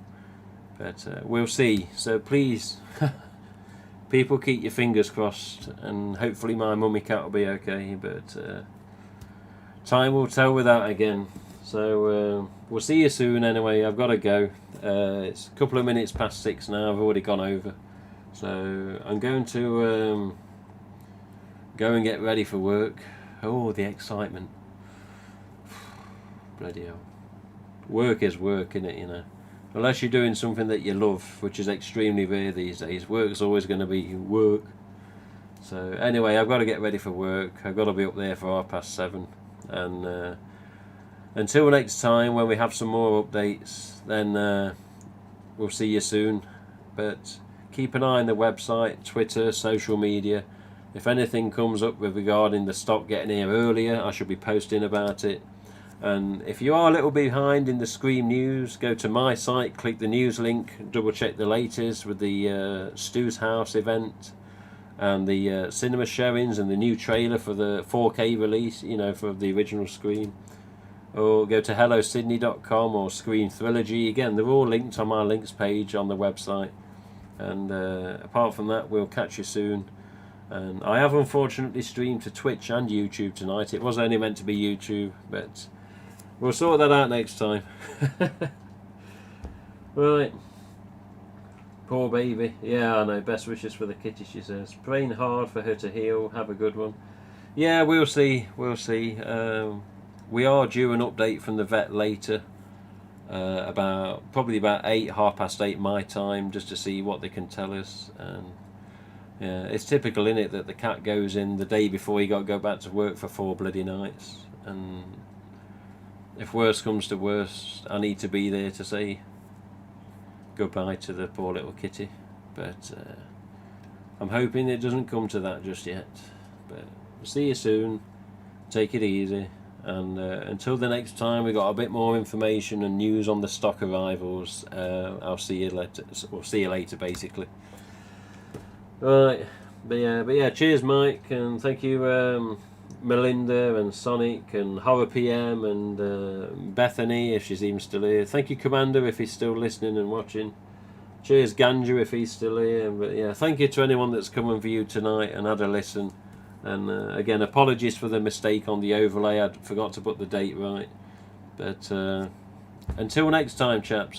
S1: But we'll see. So please, people, keep your fingers crossed, and hopefully my mummy cat will be okay. But time will tell with that again. So we'll see you soon anyway. I've got to go. It's a couple of minutes past 6 now. I've already gone over. So I'm going to go and get ready for work. Oh, the excitement. Bloody hell. Work is work, isn't it, you know. Unless you're doing something that you love, which is extremely rare these days. Work's always going to be work. So anyway, I've got to get ready for work. I've got to be up there for 7:30. And until next time, when we have some more updates, then we'll see you soon. But keep an eye on the website, Twitter, social media. If anything comes up with regarding the stock getting here earlier, I shall be posting about it. And if you are a little behind in the Scream news, go to my site, click the news link, double check the latest with the Stu's House event and the cinema showings and the new trailer for the 4K release, you know, for the original Scream. Or go to hellosydney.com or Scream Trilogy. Again, they're all linked on my links page on the website. And apart from that, we'll catch you soon. And I have unfortunately streamed to Twitch and YouTube tonight. It was only meant to be YouTube, but we'll sort that out next time. Right. Poor baby. Yeah, I know. Best wishes for the kitty, she says. Praying hard for her to heal. Have a good one. Yeah, we'll see. We'll see. We are due an update from the vet later. Probably about 8, 8:30 my time, just to see what they can tell us. And yeah, it's typical, isn't it, that the cat goes in the day before he got to go back to work for 4 bloody nights. And if worse comes to worse, I need to be there to say goodbye to the poor little kitty. But I'm hoping it doesn't come to that just yet. But see you soon. Take it easy. And until the next time we got a bit more information and news on the stock arrivals, I'll see you later. Or see you later, basically. Right, but yeah, cheers, Mike, and thank you, Melinda and Sonic and Horror PM and Bethany, if she's even still here. Thank you, Commander, if he's still listening and watching. Cheers, Ganja, if he's still here. But yeah, thank you to anyone that's come and viewed tonight and had a listen. And again, apologies for the mistake on the overlay. I forgot to put the date right. But until next time, chaps.